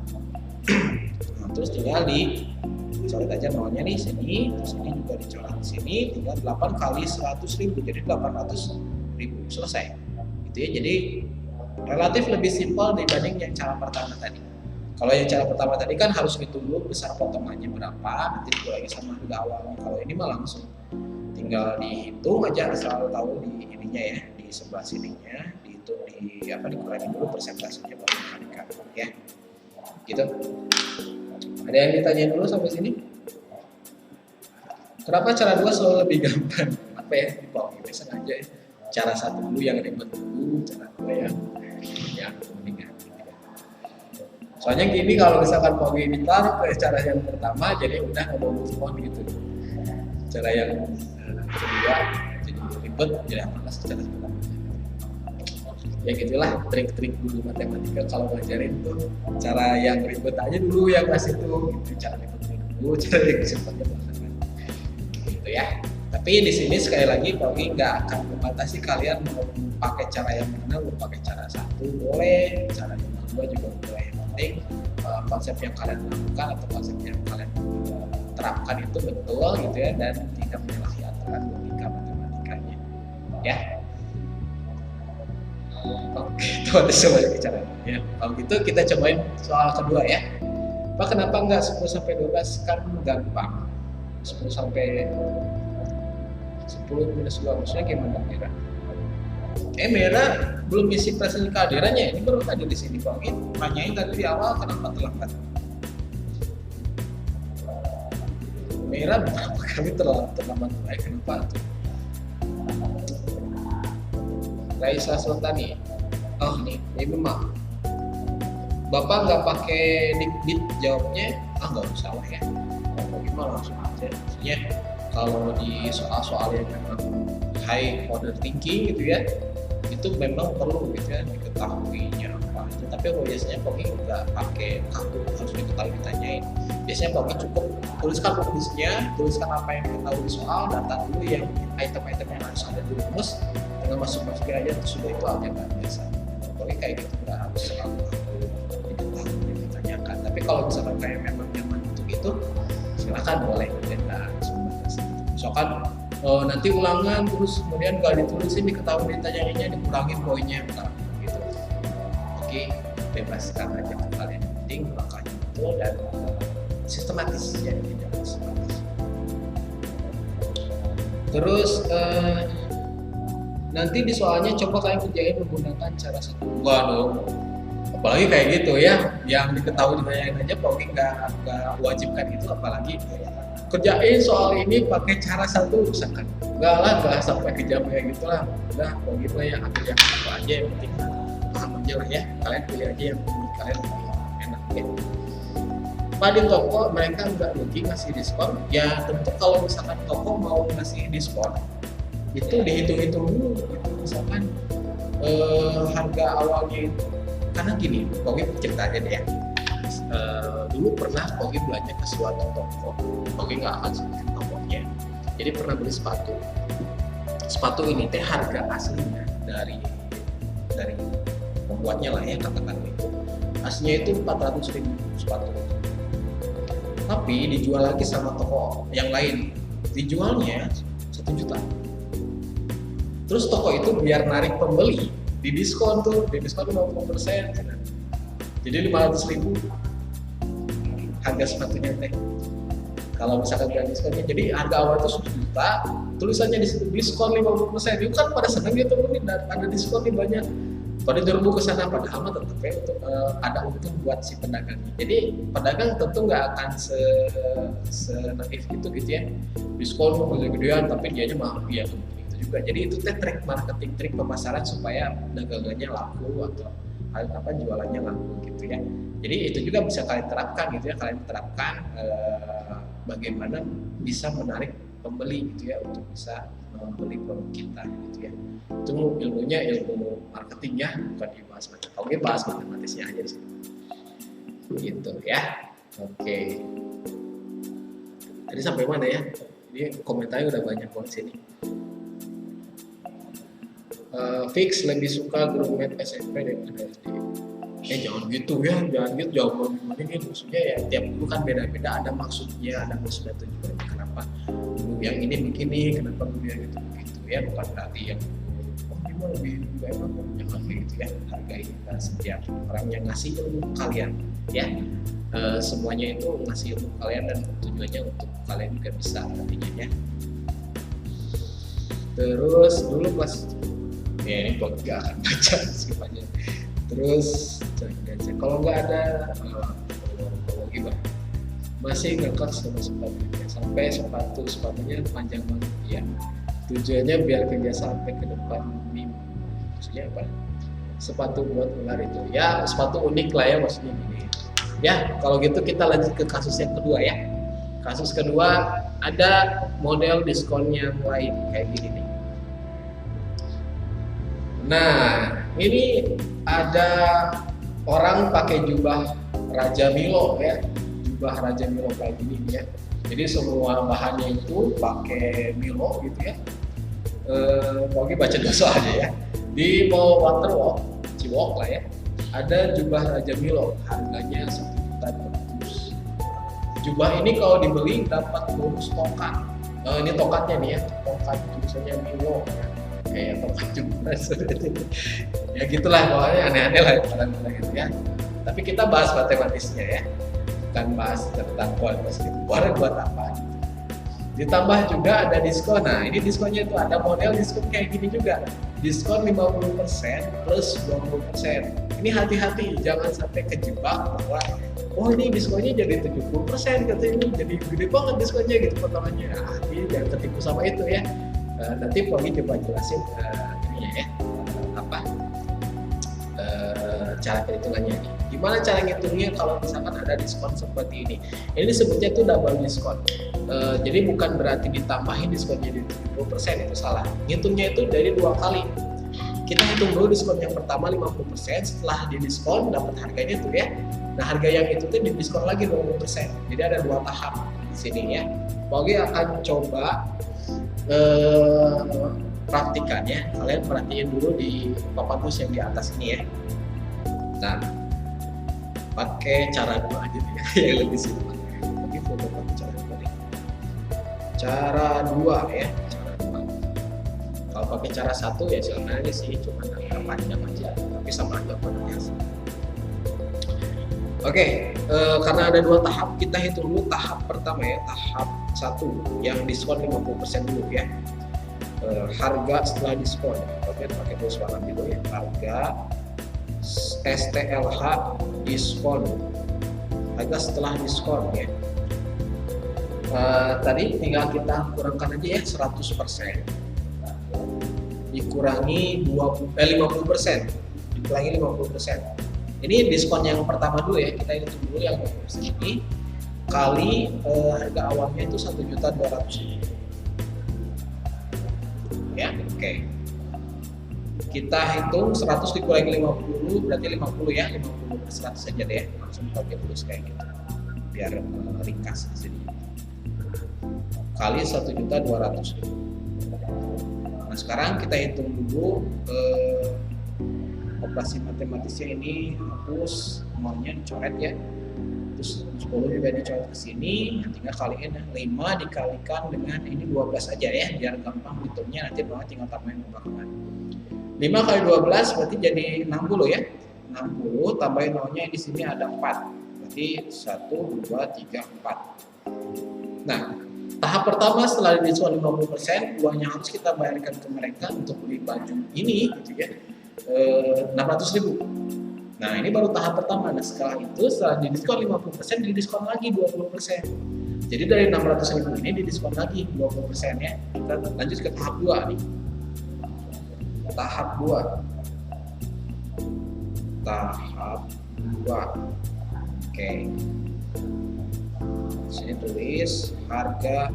Nah, terus tinggal dicoret aja nolnya nih sini, terus ini juga dicoret di sini, tinggal 8 kali 100.000 jadi 800.000 selesai. Gitu ya, jadi relatif lebih simpel dibanding yang cara pertama tadi. Kalau yang cara pertama tadi kan harus hitung dulu besar potongannya berapa, nanti dikurangi sama harga awalnya. Kalau ini mah langsung tinggal dihitung aja, asal tahu di ininya ya, di sebelah sininya dihitung, dikurangi dulu persentasenya baru dikalikan ya. Gitu. Ada yang ditanya dulu sampai sini? Kenapa cara 2 selalu lebih gampang? Apa ya? Biasa aja ya. Cara 1 dulu yang ribet dulu, cara 2 yang mendingan. Soalnya gini, kalau misalkan mau ditaruh ke cara yang pertama, jadi udah nggak mau move on gitu. Cara yang kedua jadi ribet, jadi apa secara pertama. Ya gitulah trik-trik dulu matematika kalau ngajarin tuh, cara yang ribet aja dulu yang kasih tuh, gitu. Cara ribet dulu, cara yang simpelnya belakangan. Gitu ya. Tapi di sini sekali lagi Pak Oki nggak akan membatasi kalian mau pakai cara yang mana, mau pakai cara 1 boleh, cara yang kedua juga boleh. Yang penting konsep yang kalian lakukan atau konsep yang kalian terapkan itu betul gitu ya, dan tidak menyalahi aturan logika matematikanya. Ya. Oke, itu ada semuanya cara ya. Kalau gitu kita cobain soal kedua ya. Pak, kenapa nggak 10 sampai 12 kan gampang? 10 sampai 10 minus 2 maksudnya gimana Mira? Mira belum isi presentasi kehadirannya, ini baru hadir di sini Pak. Tanyain tadi di awal kenapa terlambat. Mira berapa kali terlambat baik, kenapa tuh? Raisa Sultani, oh nih, ini memang Bapak nggak pakai dikbit jawabnya, nggak usah lah ya. Kalau gimana langsung aja. Maksudnya kalau di soal-soal yang memang high order thinking gitu ya, itu memang perlu gitu ya diketahuinya apa aja. Tapi biasanya Pogi nggak pakai kartu harus diketahui ditanyain. Biasanya Pogi cukup tuliskan rumusnya, tuliskan apa yang diketahui di soal, data dulu yang item-item yang harus ada di rumus, tinggal masuk-masukin aja, terus sudah itu aljabar biasa. Pogi kayak gitu nggak harus selalu diketahui ditanyakan. Tapi kalau misalkan kayak memang nyaman untuk itu, silakan boleh kita sumber. Misalkan nanti ulangan terus kemudian nggak ditulisin diketahui ditanyainnya, dikurangin poinnya gitu. Oke, bebaskan aja ke kalian, yang penting makanya betul dan sistematis ya, tidak sistematis. Terus nanti di soalnya coba kalian kerjain menggunakan cara satu dua dong. Apalagi kayak gitu ya, yang diketahui ditanyain aja Pogi nggak wajibkan itu, apalagi kerjain soal ini pakai cara satu misalkan. Nggak sampai kejam kayak gitulah. Udah Pogi mah yang ambil yang apa aja yang penting paham aja lah ya. Kalian pilih aja yang menurut kalian lebih enak ya. Pada toko mereka nggak rugi ngasih diskon. Ya tentu kalau misalkan toko mau ngasih diskon itu dihitung-hitung dulu gitu. Misalkan harga awalnya itu, karena gini, Pogi cerita aja deh ya. Dulu pernah Pogi belanja ke suatu toko, Pogi nggak akan sebutin tokonya. Jadi pernah beli sepatu. Sepatu ini teh harga aslinya dari pembuatnya lah ya, katakan itu. Aslinya itu 400.000 sepatu. Tapi dijual lagi sama toko yang lain, dijualnya 1 juta. Terus toko itu biar narik pembeli, didiskon 50%. Jadi 500.000 harga sepatunya teh. Kalau misalkan gak diskonnya, jadi harga awal itu 1 juta, tulisannya di situ diskon 50%. Itu kan pada senang gitu nih, ada diskon nih banyak. Pada nyerbu ke sana, padahal mah tetap ya untuk ada untung buat si pedagangnya. Jadi pedagang tentu nggak akan se-naif itu gitu ya. Diskon gede-gedean tapi dianya mahal ya gitu juga. Jadi itu trik marketing, trik pemasaran supaya dagangannya laku atau apa jualannya laku gitu ya. Jadi itu juga bisa kalian terapkan gitu ya, kalian terapkan bagaimana bisa menarik pembeli gitu ya untuk bisa membeli produk kita gitu ya. Itu ilmunya ilmu marketingnya, bukan dibahas macam. Oke, bahas matematisnya aja di sini. Gitu ya. Oke. Tadi sampai mana ya? Ini komentarnya udah banyak di sini. Fix lebih suka guru med SMP daripada SD. Jangan gitu ya, jangan gitu, jauh lebih maksudnya ya tiap guru kan beda-beda, ada maksudnya, ada maksud dan tujuannya kenapa guru yang ini begini, kenapa guru yang itu begitu ya, bukan berarti yang ini lebih baik jangan gitu ya. Hargai setiap orang yang ngasih ilmu kalian ya, semuanya itu ngasih ilmu kalian dan tujuannya untuk kalian juga bisa nantinya ya. Terus dulu pas ini Pogi gak akan baca semuanya. Terus kalau nggak ada gimana? Masih ngekos sama sepatunya, sampai sepatunya panjang banget ya. Tujuannya biar kerja sampai ke depan mimpi. Maksudnya apa? Sepatu buat ular itu ya, sepatu unik lah ya maksudnya gini. Ya kalau gitu kita lanjut ke kasus yang kedua ya. Kasus kedua ada model diskon yang lain kayak gini nih. Nah, ini ada orang pakai jubah Raja Milo ya, jubah Raja Milo kayak gini ya. Jadi semua bahannya itu pakai Milo gitu ya. Pogi baca dua aja ya. Di Mall Waterwalk, Ciwok lah ya. Ada jubah Raja Milo, harganya 1.200.000. Jubah ini kalau dibeli dapat bonus tokat. Ini tokatnya nih ya, tokat tulisannya Milo ya. Kayak tokat juga ya gitulah, pokoknya aneh-aneh lah barang-barang gitu ya. Tapi kita bahas matematisnya ya, bukan bahas tentang kualitas gitu. Barang buat apa gitu. Ditambah juga ada diskon. Nah ini diskonnya itu ada model diskon kayak gini juga, diskon 50% plus 20%. Ini hati-hati jangan sampai kejebak bahwa oh ini diskonnya jadi 70% katanya, jadi gede banget diskonnya gitu potongannya. Ini jangan tertipu sama itu ya. Nanti Pogi coba jelasin ininya ya, cara perhitungannya nih. Gimana cara ngitungnya kalau misalkan ada diskon seperti ini? Ini disebutnya tuh double diskon. Jadi bukan berarti ditambahin diskonnya di 70%, itu salah. Ngitungnya itu dari 2 kali. Kita hitung dulu diskon yang pertama 50%, setelah didiskon dapat harganya tuh ya. Nah, harga yang itu tuh didiskon lagi 20%. Jadi ada 2 tahap di sini ya. Pogi akan coba praktikannya. Kalian perhatiin dulu di papan tulis yang di atas ini ya. Nah, pakai cara 2 aja ya, yang lebih simpel. Oke, foto pakai cara 2 nih. Cara 2 ya, cara 2. Kalau pakai cara 1 ya silakan aja sih, cuma agak panjang aja, tapi sama aja biasa. Oke, karena ada 2 tahap, kita hitung dulu tahap pertama ya, tahap 1 yang diskon 50% dulu ya. Harga setelah diskon. Oke, pakai tulis warna biru ya. Harga STLH diskon. Harga setelah diskon ya. Tadi tinggal kita kurangkan aja ya 100%. Dikurangi 50%. Dikurangi 50%. Ini diskon yang pertama dulu ya, kita hitung dulu yang 50% ini kali harga awalnya itu 1.200.000 ya. Oke, kita hitung 100 dikurangi 50 berarti 50 ya, 50 per 100 saja deh, langsung pakai tulis kayak gitu biar ringkas di sini, kali 1.200.000. Nah, sekarang kita hitung dulu operasi matematisnya ini, hapus semuanya, dicoret ya, terus 10 juga dicoret ke sini, tinggal kaliin 5 dikalikan dengan ini 12 aja ya, biar gampang hitungnya, nanti bawah tinggal tambahin belakangan. 5 kali 12 berarti jadi 60 ya, 60 tambahin nolnya di sini ada 4, berarti 1, 2, 3, 4. Nah, tahap pertama setelah didiskon 50%, uang yang harus kita bayarkan ke mereka untuk beli baju ini gitu ya, 600.000. Nah, ini baru tahap pertama. Nah, setelah itu setelah didiskon 50%, didiskon lagi 20%. Jadi dari 600.000 ini didiskon lagi 20% ya. Kita lanjut ke tahap 2 nih. Tahap 2. Tahap 2. Oke. Sini tulis harga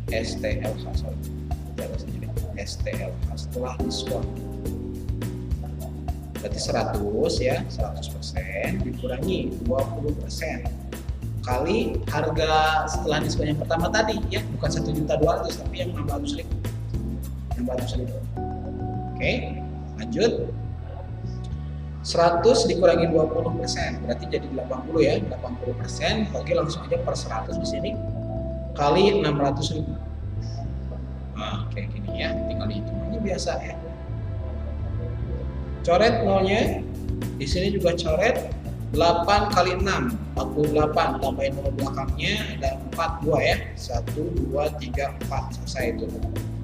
STLH, STLH setelah diskon. Berarti 100 ya, 100% dikurangi 20% kali harga setelah diskon yang pertama tadi ya, bukan 1.200.000 tapi yang 600.000. Oke, lanjut. 100 dikurangi 20% berarti jadi 80 ya, 80%. Oke, langsung aja per 100 di sini kali 600.000. Nah, kayak gini ya, tinggal dihitung aja biasa ya. Coret nolnya, di sini juga coret 8 kali 6, 48, tambahin nol belakangnya ada 4, 2 ya, 1, 2, 3, 4, selesai itu.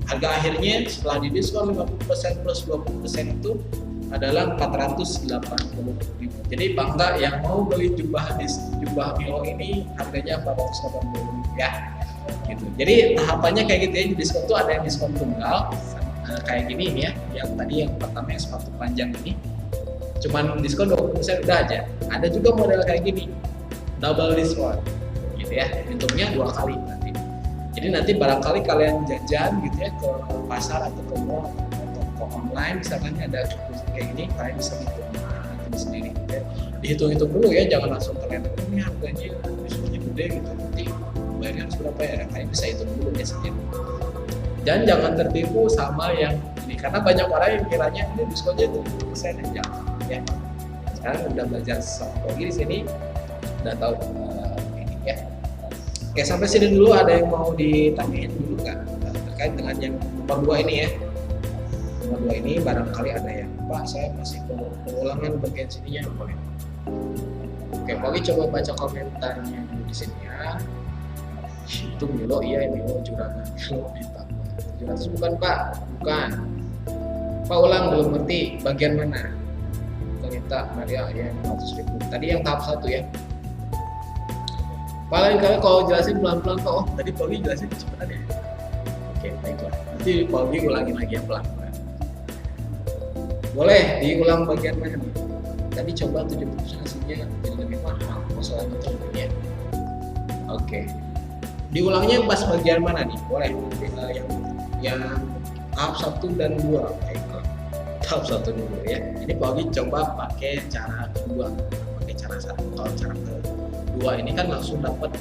Harga akhirnya setelah didiskon 50% plus 20% itu adalah 480.000. Jadi bangga yang mau beli jubah Milo ini harganya 480.000 ya. Gitu. Jadi tahapannya kayak gitu ya, di diskon tuh ada yang diskon tunggal. Kayak gini nih ya, yang tadi yang pertama yang sepatu panjang ini cuman diskon 20% udah aja. Ada juga model kayak gini, double diskon gitu ya, hitungnya 2 kali nanti. Jadi nanti barangkali kalian jajan gitu ya ke pasar atau ke mall atau ke online, misalkan ada kayak gini, kalian bisa hitung sendiri gitu ya. Dihitung-hitung dulu ya, jangan langsung kalian ini harganya diskonnya gede gitu, nanti bayarnya harus berapa ya, kalian bisa hitung dulu ya sendiri. Dan jangan tertipu sama yang ini, karena banyak orang yang kiranya ini diskonnya 70% aja ya. Sekarang udah belajar psikologi di sini, udah tahu ini ya. Oke, sampai sini dulu ada yang mau ditanyain dulu nggak terkait dengan yang nomor 2 ini ya. Nomor 2 ini barangkali ada yang, Pak, saya masih pengulangan bagian sininya boleh. Oke, Pogi coba baca komentarnya dulu di sini ya. Itu Milo, iya Milo juragan Milo ditambah 700, bukan Pak, bukan Pak, ulang belum ngerti bagian mana. Ternyata Maria ya 500.000 tadi yang tahap 1 ya. Paling kali kalau jelasin pelan-pelan Pak, oh tadi Pogi jelasin cepetan ya. Oke, baiklah, nanti Pogi ulangin lagi yang pelan-pelan. Boleh diulang bagian mana nih? tadi coba 70% hasilnya jadi lebih mahal, masalah betul ya. Oke, diulangnya pas bagian mana nih? Boleh yang tahap 1 dan 2. Tahap 1 dulu ya. Ini Pak Ogi coba pakai cara kedua, pakai cara 1. Kalau cara kedua ini kan langsung dapat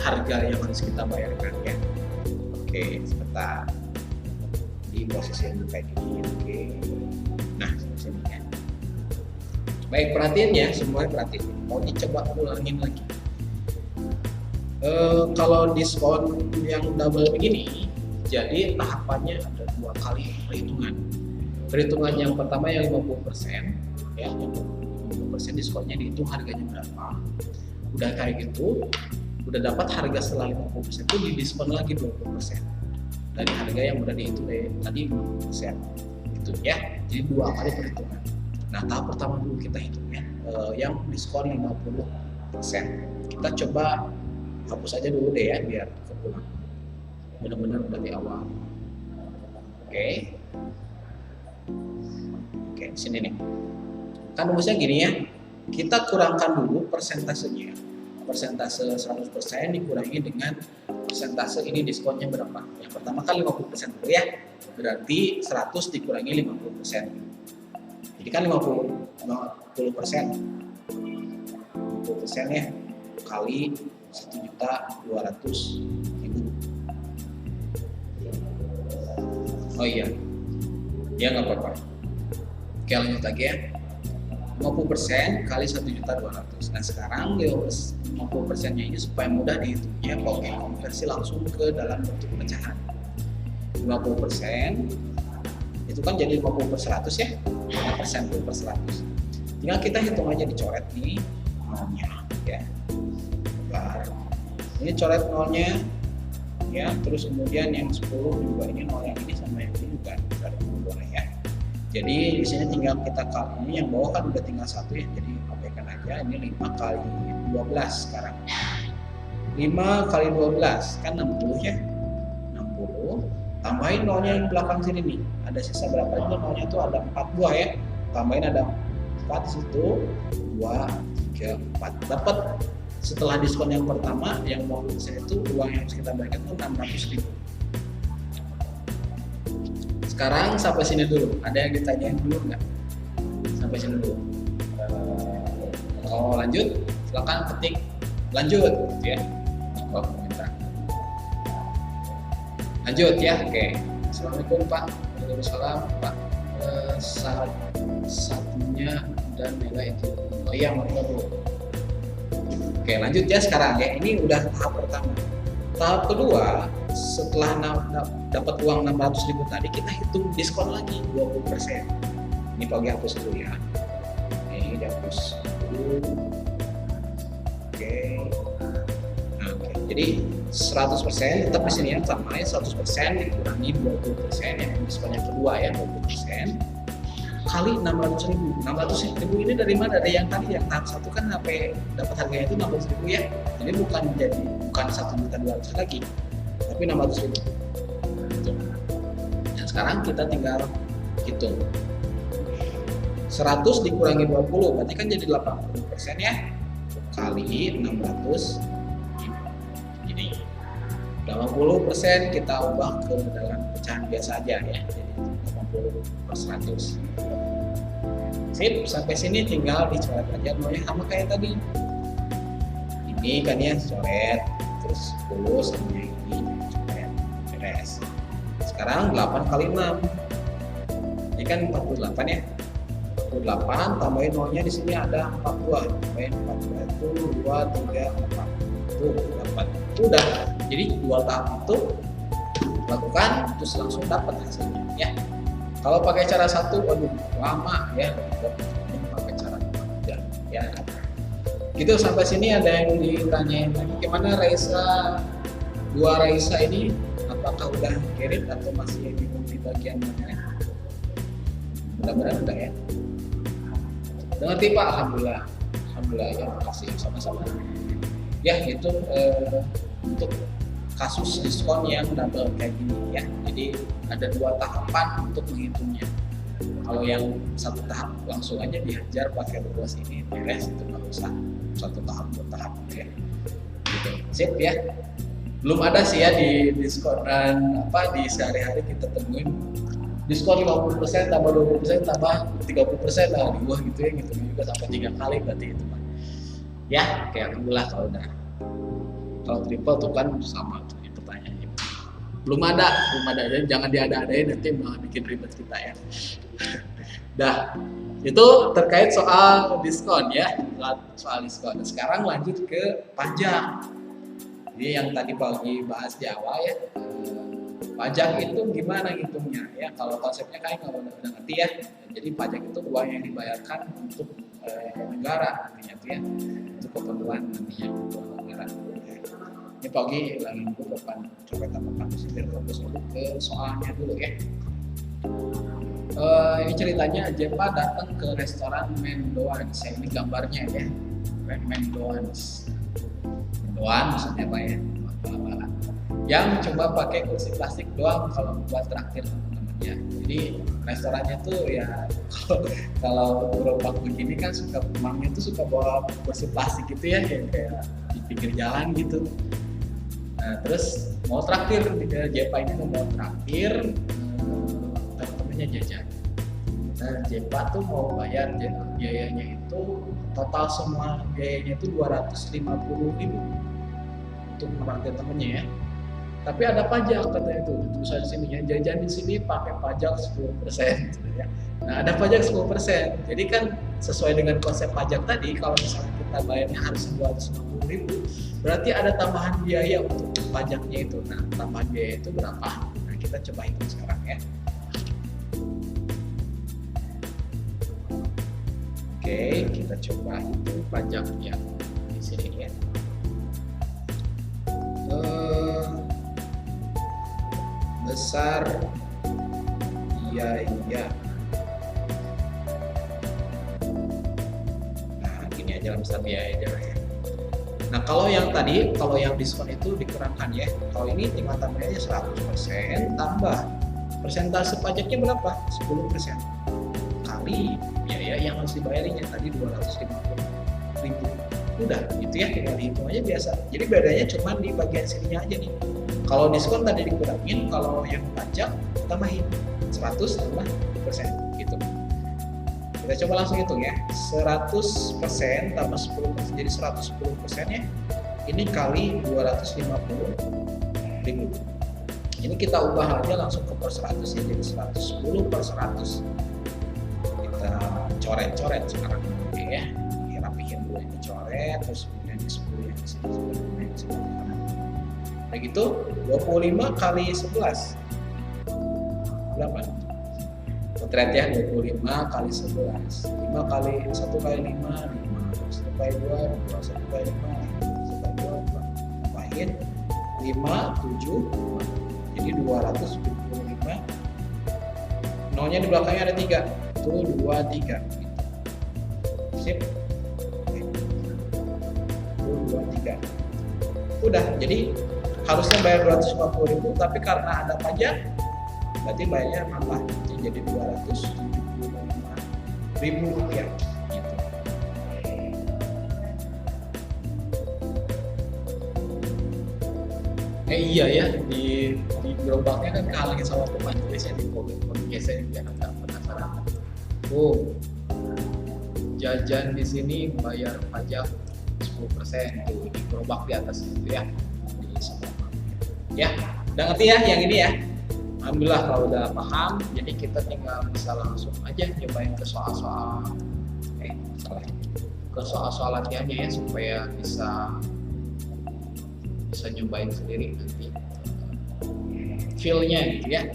harga yang harus kita bayarkan ya. Oke, sebentar. Di posisi yang kayak gini. Oke. Nah, sini ya. Baik, perhatiin ya, semuanya perhatiin. Mau dicoba ulangin lagi. Kalau diskon yang double begini, jadi tahapannya ada 2 kali perhitungan. Perhitungan yang pertama yang 50%, ya, yang 50% diskonnya dihitung harganya berapa. Udah kayak gitu, udah dapat harga setelah 50% itu didiskon lagi 20% dari harga yang udah dihitung tadi 50%. Gitu ya. Jadi 2 kali perhitungan. Nah, tahap pertama dulu kita hitung ya, yang diskon 50%. Kita coba hapus aja dulu deh ya, biar keulang. Benar-benar dari awal. Oke, sini nih. Kan rumusnya gini ya, kita kurangkan dulu persentasenya. Persentase 100% dikurangi dengan persentase ini diskonnya berapa. Yang pertama kan 50% dulu ya, berarti 100 dikurangi 50%. Jadi kan 50% ya kali 1.200.000. Oh iya, ya nggak apa-apa. Oke, lanjut lagi ya. 50% kali 1.200.000. Nah, sekarang 50%-nya ini supaya mudah dihitungnya, pakai konversi langsung ke dalam bentuk pecahan. 50% itu kan jadi 50 per 100 ya, 50% per 100. Tinggal kita hitung aja, dicoret nih nolnya ya. Ini coret nolnya ya, terus kemudian yang 10 juga ini nol, yang ini sama yang ini juga ada boleh ya. Jadi di sini tinggal kita kali, ini yang bawah kan udah tinggal 1 ya, jadi abaikan aja. Ini 5 kali 12 sekarang. 5 kali 12 kan 60 ya. 60 tambahin nolnya yang belakang sini nih. Ada sisa berapa itu nolnya, itu ada 4 buah ya. Tambahin ada 4 situ, 2, 3, 4. Dapat setelah diskon yang pertama yang mau saya itu uang yang harus kita bayarkan itu 600.000. Sekarang sampai sini dulu. Ada yang ditanyain dulu nggak? Sampai sini dulu. Kalau lanjut, silakan ketik lanjut ya. Oh, komentar. Lanjut ya. Oke. Assalamualaikum Pak. Waalaikumsalam Pak. Satunya dan nilai itu. Oh iya, mau dulu. Oke, lanjut ya sekarang ya. Ini udah tahap pertama. Tahap kedua, setelah dapat uang 600.000 tadi, kita hitung diskon lagi 20%. Ini Pak hapus dulu ya. Ini dihapus dulu. Oke. Nah, oke. Jadi 100% tetap di sini ya, sama ya, 100% dikurangi 20% yang diskon yang kedua ya, 20%. Kali 600.000. 600.000 ini dari mana? Dari yang tadi, yang tahap 1 kan sampai dapat harganya itu 600.000 ya. Jadi bukan 1.200.000 lagi, tapi 600.000. Dan sekarang kita tinggal hitung. 100 dikurangi 20 berarti kan jadi 80% ya. Kali 600 ini. 80% kita ubah ke dalam pecahan biasa aja ya. Jadi 80 per 100. Sip, sampai sini tinggal dicoret aja nolnya sama kayak tadi. Ini kan ya, coret, terus 10 sama yang ini coret, beres. Sekarang 8 kali 6. Ini kan 48 ya. 48 tambahin nolnya di sini ada 42. Tambahin 42 itu 2 3 4. Tuh, dapat. Udah. Jadi 2 tahap itu lakukan terus langsung dapat hasilnya ya. Kalau pakai cara 1, waduh lama ya. Ini pakai cara 2 ya. Gitu, sampai sini ada yang ditanyain lagi, gimana Raisa, 2 Raisa ini apakah udah kirim atau masih bingung di bagian mana? Mudah-mudahan udah ya. Udah ngerti Pak? Alhamdulillah. Alhamdulillah ya, makasih, sama-sama. Ya itu untuk kasus diskon yang double kayak gini ya. Jadi ada 2 tahapan untuk menghitungnya. Kalau yang satu tahap langsung aja dihajar pakai rules ini beres, itu nggak usah satu tahap dua tahap ya. Gitu. Sip ya. Belum ada sih ya di diskonan apa di sehari-hari kita temuin diskon 50% tambah 20% tambah 30% lah di gua gitu ya, gitu juga sampai 3 kali berarti itu mah. Ya, kayak alhamdulillah kalau triple tuh kan sama tuh ya pertanyaannya. Belum ada jadi jangan diada-adain nanti malah bikin ribet kita ya. Dah, itu terkait soal diskon ya, soal diskon. Sekarang lanjut ke pajak. Jadi yang tadi Pagi bahas di awal ya, pajak itu gimana ngitungnya ya? Kalau konsepnya kayak kalau udah ngerti ya. Jadi pajak itu uang yang dibayarkan untuk negara nantinya tuh ya, untuk keperluan nantinya untuk negara. Ini Pagi lagi dulu depan coba tambahkan biar fokus dulu ke soalnya dulu ya. Ini ceritanya Jepa datang ke restoran Mendoans. Ini gambarnya ya, Mendoans maksudnya apa ya, yang coba pakai kursi plastik doang kalau buat traktir teman-temannya. Jadi restorannya tuh ya kalau gerobak begini kan suka emangnya tuh suka bawa kursi plastik gitu ya, kayak di pinggir jalan gitu. Nah, terus mau traktir, Jepa ini mau traktir teman-temannya jajan. Nah, Jepa tuh mau bayar biayanya itu total semua biayanya itu 250.000 untuk meraktir temennya ya. Tapi ada pajak katanya itu tulisan di sini ya, jajan di sini pakai pajak 10% gitu ya. Nah, ada pajak 10%. Jadi kan sesuai dengan konsep pajak tadi, kalau misalnya kita bayarnya harus 250.000, berarti ada tambahan biaya untuk pajaknya itu. Nah, tambahan biaya itu berapa? Nah, kita coba hitung sekarang ya. Oke, kita coba hitung pajaknya di sini ya. Besar biaya. Nah, gini aja besar biaya aja ya. Nah, kalau yang tadi, kalau yang diskon itu dikurangkan ya. Kalau ini tinggal tambahnya 100% tambah persentase pajaknya berapa? 10% kali biaya yang harus dibayarinya tadi 250.000. Udah gitu ya, tinggal dihitung aja biasa. Jadi bedanya cuma di bagian sininya aja nih. Kalau diskon tadi dikurangin, kalau yang pajak tambahin 100 tambah persen gitu. Kita coba langsung hitung ya. 100% tambah 10% jadi 110% ya. Ini kali 250.000. Ini kita ubah aja langsung ke per 100 ya, jadi 110/100. Kita coret-coret sekarang oke ya. Ini rapihin dulu, ini coret, terus kemudian di 10 yang di sini, kemudian di sebelah kanan. Nah gitu, 25 kali 11 berapa? Potret ya, 25 kali 11 5 kali 1 kali 5 1 kali 2 1 kali 5 1 kali 2 tambahin 5 7 jadi 275. Nolnya di belakangnya ada 3 tuh 2 3 gitu. Sip. Tuh 2 3 udah, jadi harusnya bayar 250.000 tapi karena ada pajak berarti bayarnya nambah jadi 275.000 rupiah gitu. Iya ya, di gerobaknya kan kehalangin sama papan tulisnya di biasanya juga agak penasaran. Jajan di sini bayar pajak 10% tuh di gerobak di atas itu ya. Ya, udah ngerti ya yang ini ya. Alhamdulillah kalau udah paham, jadi kita tinggal bisa langsung aja nyobain ke soal-soal latihannya ya supaya bisa nyobain sendiri nanti feel-nya gitu ya.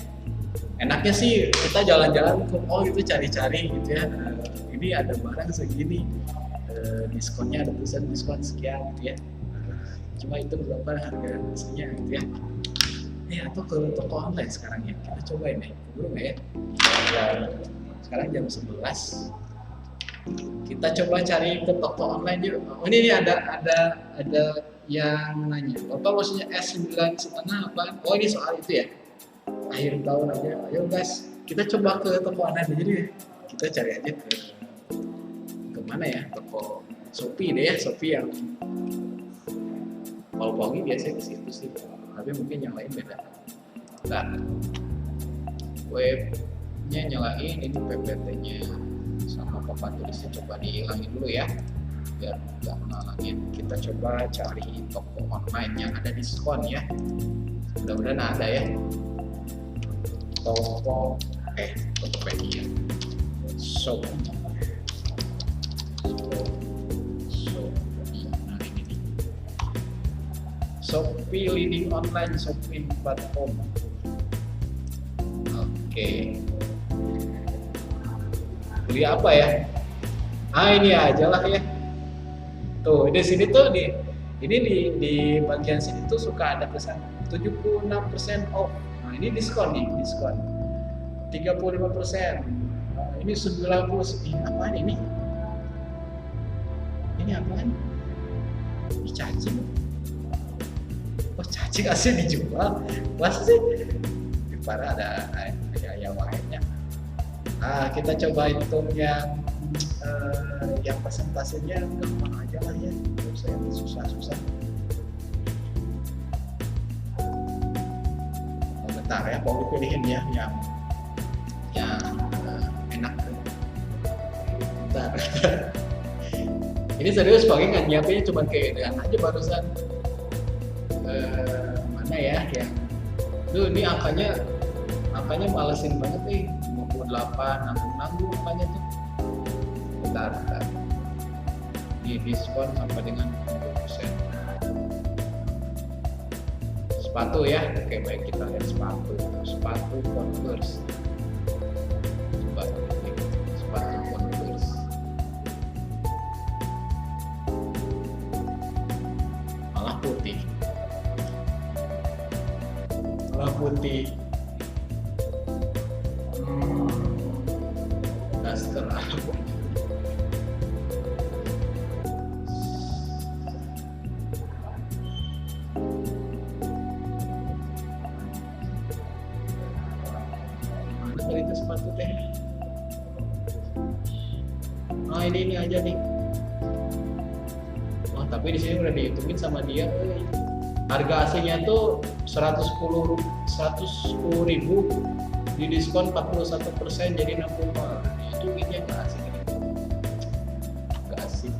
Enaknya sih kita jalan-jalan ke mall gitu cari-cari gitu ya. Ini ada barang segini, diskonnya ada tulisan diskon sekian gitu ya. Cuma itu berapa harga aslinya gitu ya. Atau ke toko online sekarang ya, kita cobain deh, dulu nggak ya? Sekarang jam 11, kita coba cari ke toko online yuk. Oh ini ada yang nanya, Bapak maksudnya S9,5 apa? Oh ini soal itu ya, akhir tahun aja, ayo guys kita coba ke toko online aja deh. Kita cari aja ke mana ya, toko Shopee deh ya, Shopee yang kalau Pogi biasanya ke situ sih, tapi mungkin yang lain beda. Nah, webnya nyalain, ini PPT-nya sama papan tulisnya coba dihilangin dulu ya, biar nggak ngalangin. Kita coba cari toko online yang ada diskon ya, mudah-mudahan ada ya. Tokopedia, Shopee. Nah ini nih, Shopee leading online shopping platform. Oke. Beli apa ya? Ini aja lah ya. Tuh di sini tuh di bagian sini tuh suka ada pesan 76% off. Nah ini diskon nih, diskon 35%. Ini 90. Ini apaan ini? Ini apaan? Ini cacing. Oh cacing asli dijual. Masa sih? Parah ada ayam lainnya. Kita coba hitung yang persentasenya gampang aja lah ya. Tidak usah yang susah-susah. Bentar ya, mau dipilihin ya yang enak. Bentar. Ini serius pakai nggak nyiapinnya cuma kayak dengan aja barusan. Mana ya yang ini angkanya malesin banget nih, 58, nanggung angkanya tuh. Bentar. Ini diskon sampai dengan 20%. Sepatu ya, oke baik, kita lihat sepatu Converse. Sepatu Converse. Malah putih. Daster apa? Mana tadi itu sepatu teh? Ini aja nih. Oh tapi di sini udah dihitungin sama dia. Harga aslinya tuh 110.000, di diskon 41% jadi 60. Itu ini nggak asik ini. Nggak asik.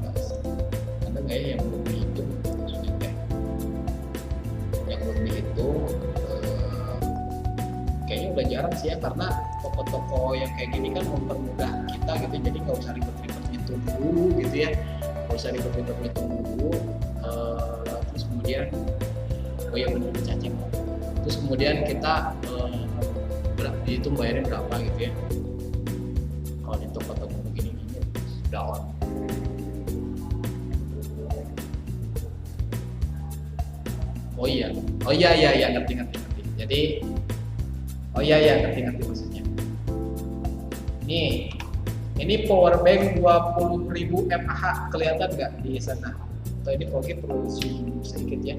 Ada nggak ya yang belum dihitung? Maksudnya yang belum dihitung kayaknya udah jarang sih ya, karena toko-toko yang kayak gini kan mempermudah kita gitu, jadi nggak usah ribet-ribet ngitung dulu gitu ya, nggak usah ribet-ribet ngitung dulu. Terus kemudian bener cacing. Terus kemudian kita dihitung bayarin berapa gitu ya. Kalau di toko-toko begini down. Oh iya ngerti. Jadi ngerti maksudnya. Ini power bank 20.000 mAh, kelihatan nggak di sana? Atau ini Pogi perlu zoom sedikit ya.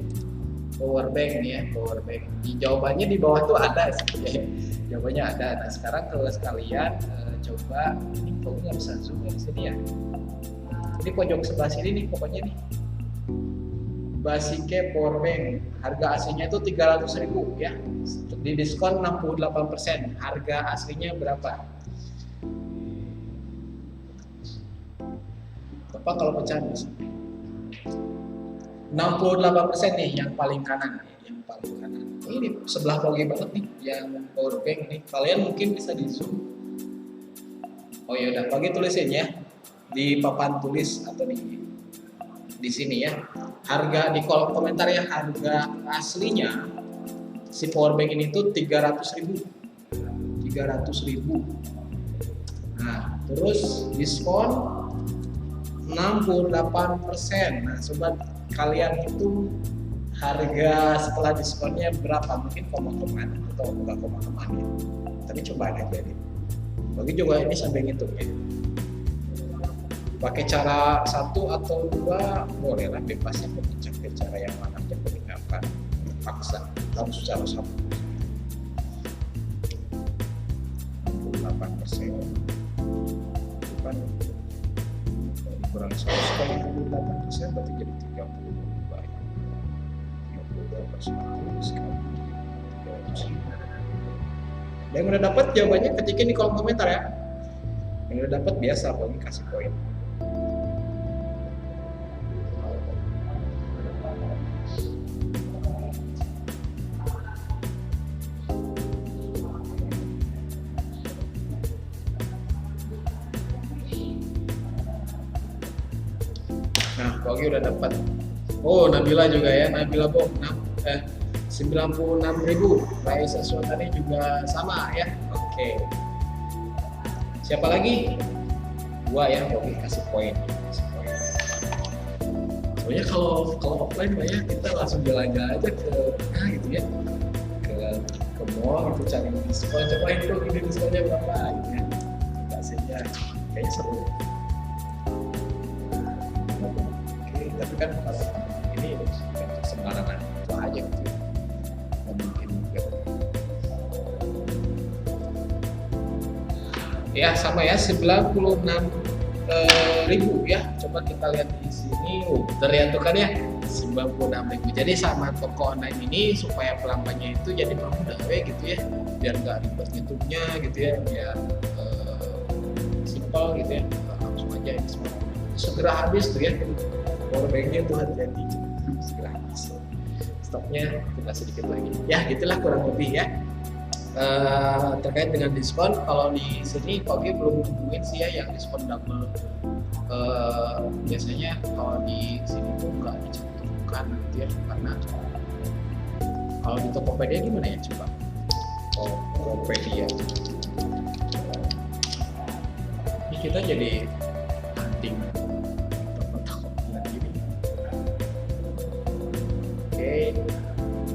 Power bank nih ya, power bank. Jawabannya di bawah tuh ada sih. Jawabannya ada. Nah sekarang kalau sekalian coba, ini kok nggak bisa zoom dari sini ya. Ini pojok sebelah sini nih pokoknya nih. Basike power bank, harga aslinya itu 300.000 ya. Di diskon 68%. Harga aslinya berapa? Bapak kalau pecahan bisa 68% nih yang paling kanan. Ini sebelah Pogi banget nih yang power bank nih. Kalian mungkin bisa di zoom. Oh ya udah, Pogi tulisin ya di papan tulis atau di sini ya. Harga di kolom komentar ya, harga aslinya si power bank ini tuh 300.000. Nah, terus diskon 68%. Nah, sobat, kalian itu harga setelah diskonnya berapa? Mungkin koma-komaan atau bukan koma-komaan ya. Tapi coba aja deh. Bagi juga ini sambil ngitung ya. Pakai cara 1 atau 2 boleh lah, bebasnya pakai cara yang mana aja, meninggalkan paksa harus cara 1. kan kurang 100 kali 28% berarti jadi 32 ya. 32% sekali 300. Dan yang udah dapat jawabannya ketikin di kolom komentar ya. Yang udah dapat biasa Pogi kasih poin. Nah, Pogi udah dapat. Oh, Nabila juga ya. Nabila Bob 96.000. Raisa Suwatani juga sama ya. Oke. Siapa lagi? Gua ya, Pogi kasih poin. Soalnya kalau offline banyak kita langsung jalan-jalan aja ke gitu ya. Ke mall gitu cari diskon, cobain dong ini diskonnya berapa gitu ya. Hasilnya kayaknya seru. Oke, tapi kan kalau ini sembarangan itu aja gitu. Mungkin juga. Ya sama ya 96.000 ya. Coba kita lihat di sini. Terlihat tuh kan ya 96.000. Jadi sama toko online ini supaya pelanggannya itu jadi permudah gitu ya. Biar nggak ribet ngitungnya gitu ya. Biar simple gitu ya. Langsung aja ini semua. Segera habis tuh ya. Powerbanknya tuh hati-hati. Segera habis. Stoknya kita sedikit lagi. Ya gitulah kurang lebih ya. Terkait dengan diskon, kalau di sini Pogi belum nemuin sih ya yang diskon double. Biasanya kalau di sini tuh nggak dicantumkan gitu ya, karena kalau di Tokopedia gimana ya coba? Tokopedia ini kita jadi hunting Tokopedia gini. Oke,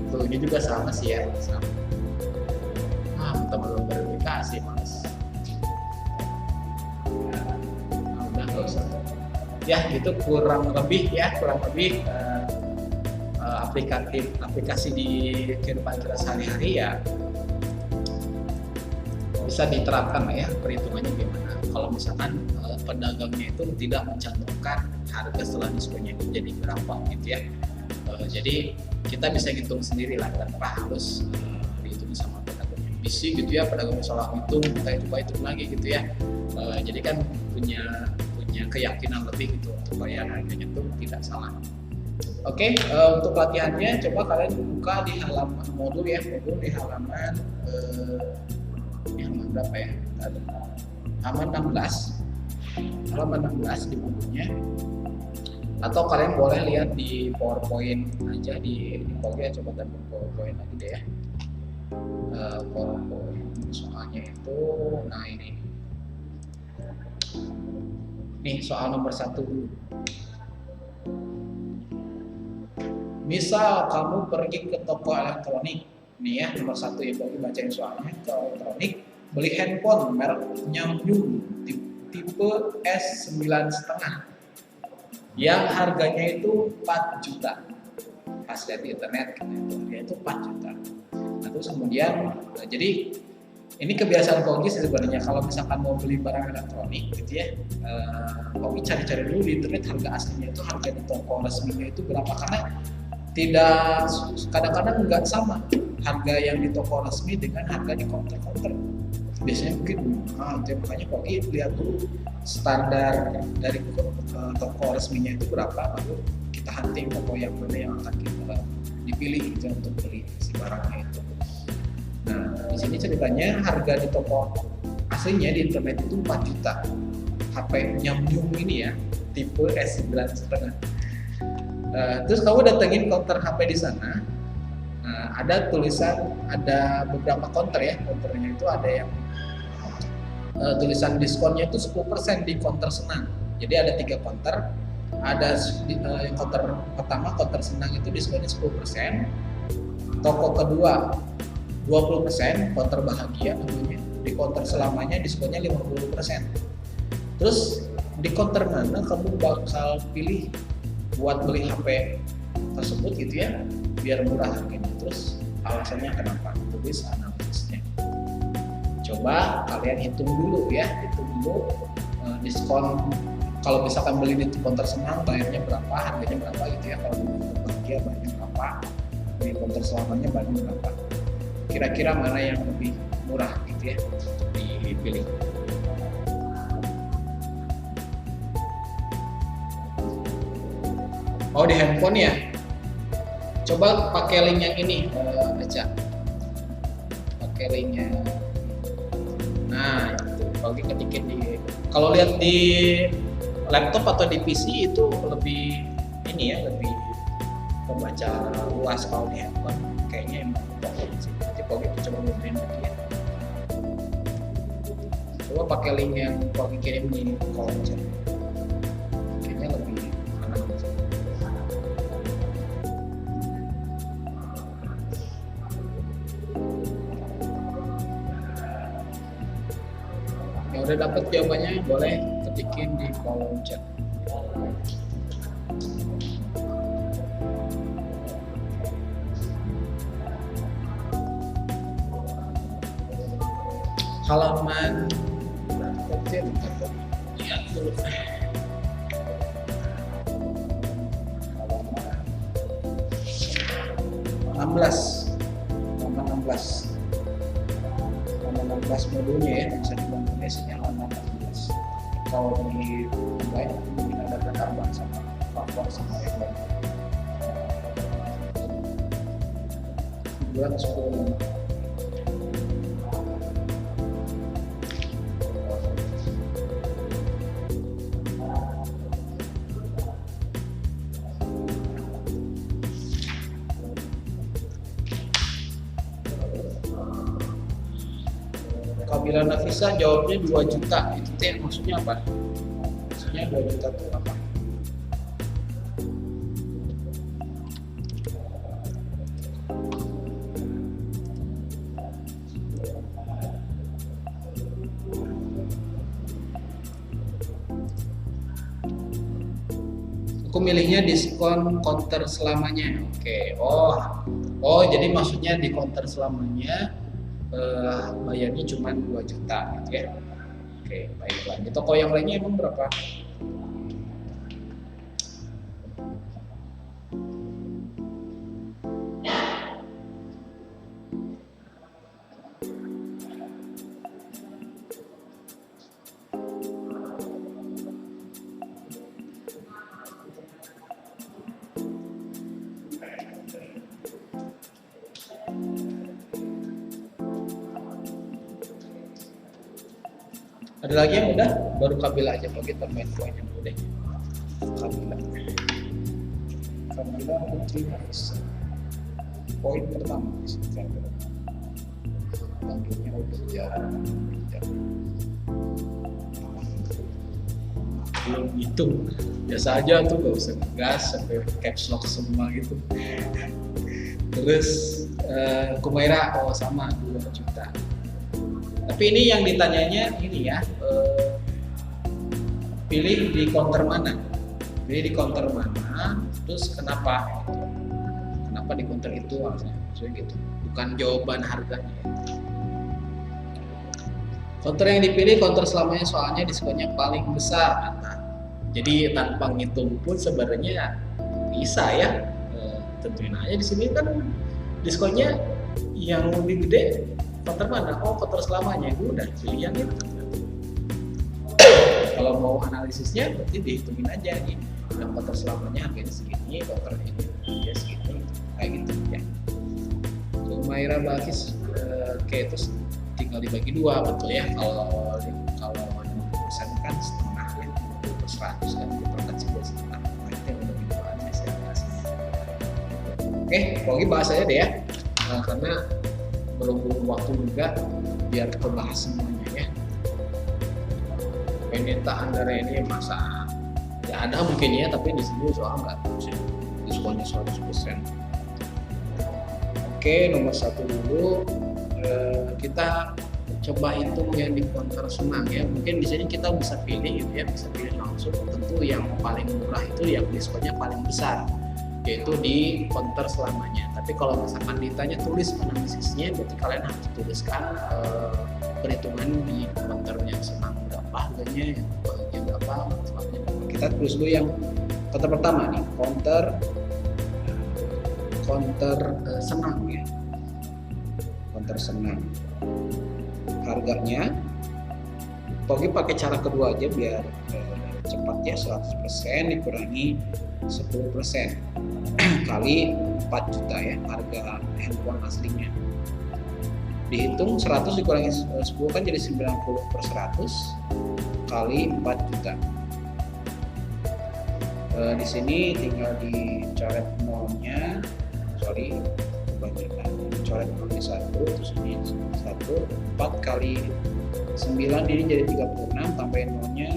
tuh ini juga sama sih ya, sama. Belum verifikasi mas. Udah nggak usah. Ya itu kurang lebih aplikasi di kehidupan kita sehari-hari ya bisa diterapkan ya perhitungannya gimana. Kalau misalkan pedagangnya itu tidak mencantumkan harga setelah diskonnya itu jadi berapa gitu ya. Jadi kita bisa hitung sendiri lah tanpa harus dihitung sama bisi gitu ya, pedagang salah hitung kita coba hitung lagi gitu ya. Jadi kan punya keyakinan lebih gitu supaya harganya tuh tidak salah. Oke, untuk latihannya coba kalian buka di halaman modul di halaman berapa ya? Halaman 16 di bukunya. Atau kalian boleh lihat di PowerPoint aja di Pogi ya, coba tampil PowerPoint lagi deh ya. PowerPoint soalnya itu nih soal nomor 1 dulu. Misal kamu pergi ke toko elektronik nih ya, nomor 1 ya, Pogi bacain soalnya. Ke elektronik, beli handphone merek Nyamyung tipe S9,5 yang harganya itu 4 juta. Pas lihat di internet harganya itu 4 juta. Nah, terus kemudian jadi ini kebiasaan Pogi sebenarnya kalau misalkan mau beli barang elektronik gitu ya, Pogi cari-cari dulu di internet harga aslinya itu, harga di toko resminya itu berapa, karena tidak, kadang-kadang nggak sama harga yang di toko resmi dengan harga di counter-counter. Biasanya mungkin makanya Pogi lihat dulu standar dari toko resminya itu berapa, baru kita hunting toko yang mana yang akan kita dipilih gitu untuk beli si barangnya itu. Nah, di sini ceritanya harga di toko aslinya di internet itu 4 juta. HP Nyamyung ini ya, tipe S9,5. Terus kamu datengin counter HP di sana. Ada tulisan, ada beberapa counter ya. Counternya itu ada yang tulisan diskonnya itu 10% di counter Senang. Jadi ada 3 counter. Ada counter pertama, counter Senang itu diskonnya 10%. Toko kedua 20%, counter Bahagia namanya. Di counter Selamanya diskonnya 50%. Terus di counter mana kamu bakal pilih buat beli HP tersebut gitu ya, biar murah harganya. Terus alasannya kenapa? Tulis analisisnya. Coba kalian hitung dulu ya, hitung dulu diskon. Kalau misalkan beli di Counter Senang bayarnya berapa, harganya berapa gitu ya. Kalau di Bahagia bayarnya berapa, di Counter Selamanya bayarnya berapa. Kira-kira mana yang lebih murah gitu ya dipilih. Oh, di handphone ya. Coba pakai link yang ini aja. Pakai linknya. Nah, itu bagi ketikin di. Kalau lihat di laptop atau di PC itu lebih ini ya, lebih pembaca luas. Kalau di handphone kayaknya emang sih. Nanti Pogi coba ngeprint lagi ya. Coba pakai link yang Pogi kirim di kolom chat. Kayaknya lebih enak sih. Yang udah dapat jawabannya boleh ketikin di kolom chat. Halaman lihat dulu. Halaman 16 modulnya ya, bisa dibangun isinya halaman 16. Kalau di online mungkin ada pertambahan sama faktor sama yang lain. Bulan 10. Kabila Nafisa jawabnya 2 juta. Itu teh maksudnya apa? Maksudnya 2 juta itu apa? Aku milihnya diskon counter selamanya. Oke. Oh, jadi maksudnya di counter selamanya bayarnya cuma 2 juta gitu ya. Oke, baiklah. Di toko yang lainnya emang berapa? Ada lagi yang udah? Baru Kabila aja, Pak, kita main poin yang udah. Kabila Putri Aisyah. Poin pertama di sini Kabila. Panggilnya udah jarang. Belum hitung. Biasa aja tuh, gak usah ngegas sampai caps lock semua gitu. Terus Kumaira sama 2 juta. Tapi ini yang ditanyanya ini ya, pilih di counter mana? Pilih di counter mana? Terus kenapa? Kenapa di counter itu maksudnya gitu? Bukan jawaban harganya. Counter yang dipilih counter selamanya soalnya diskonnya paling besar. Nah, jadi tanpa ngitung pun sebenarnya bisa ya. Tentuin aja di sini kan diskonnya yang lebih gede. Counter mana? Oh, counter selamanya. Udah pilih yang itu. Kalau mau analisisnya berarti dihitungin aja nih. Yang counter selamanya harganya segini, counter ini ya segini, kayak gitu ya. Sumaira Bakis kayak terus tinggal dibagi 2, betul ya. Kalau 50% kan setengah ya, 50/100 kan diperkat sebelah setengah. Nah, itu yang lebih duanya saya kasih. Oke, pokoknya bahas aja deh ya. Karena berhubung waktu juga biar kita bahas semuanya ya. Peneta Andara ini masa ya ada mungkin ya, tapi di sini soal nggak terus ya, diskonnya 100%. Oke, nomor 1 dulu kita coba hitung yang di counter Senang ya. Mungkin di sini kita bisa pilih gitu ya, bisa pilih langsung. Tentu yang paling murah itu yang diskonnya paling besar. yaitu di counter selamanya. Tapi kalau misalkan ditanya tulis analisisnya, berarti kalian harus tuliskan perhitungan di counter yang senang berapa harganya, yang bahagia berapa, selamanya berapa. Kita tulis dulu yang counter pertama nih, counter senang ya, counter senang. Harganya Pogi pakai cara kedua aja biar cepat ya, 100% dikurangi 10% kali 4 juta ya, harga handphone aslinya. Dihitung 100 dikurangi 10 kan jadi 90/100 kali 4 juta. Di sini tinggal dicoret nolnya, coret nolnya 1, terus ini 1, 4 kali 9 ini jadi 36, tambahin nolnya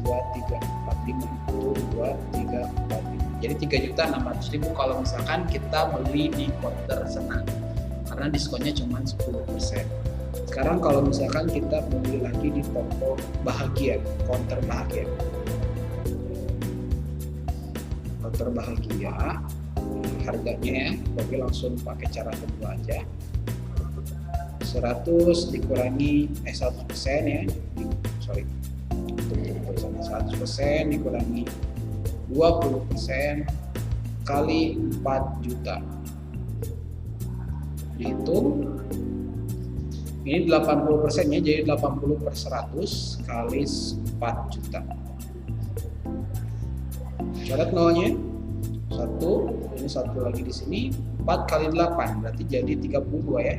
2345. Jadi 3.600.000 kalau misalkan kita beli di counter senang, karena diskonnya cuma 10%. Sekarang kalau misalkan kita beli lagi di toko bahagia, counter bahagia, harganya ya, Bagi langsung pakai cara kedua aja. 100 dikurangi 100% ya, 100% dikurangi 20% kali 4 juta. Dihitung ini 80% ya, jadi 80/100 kali 4 juta. Coret nolnya 1, ini 1 lagi di sini, 4 kali 8 berarti jadi 32 ya.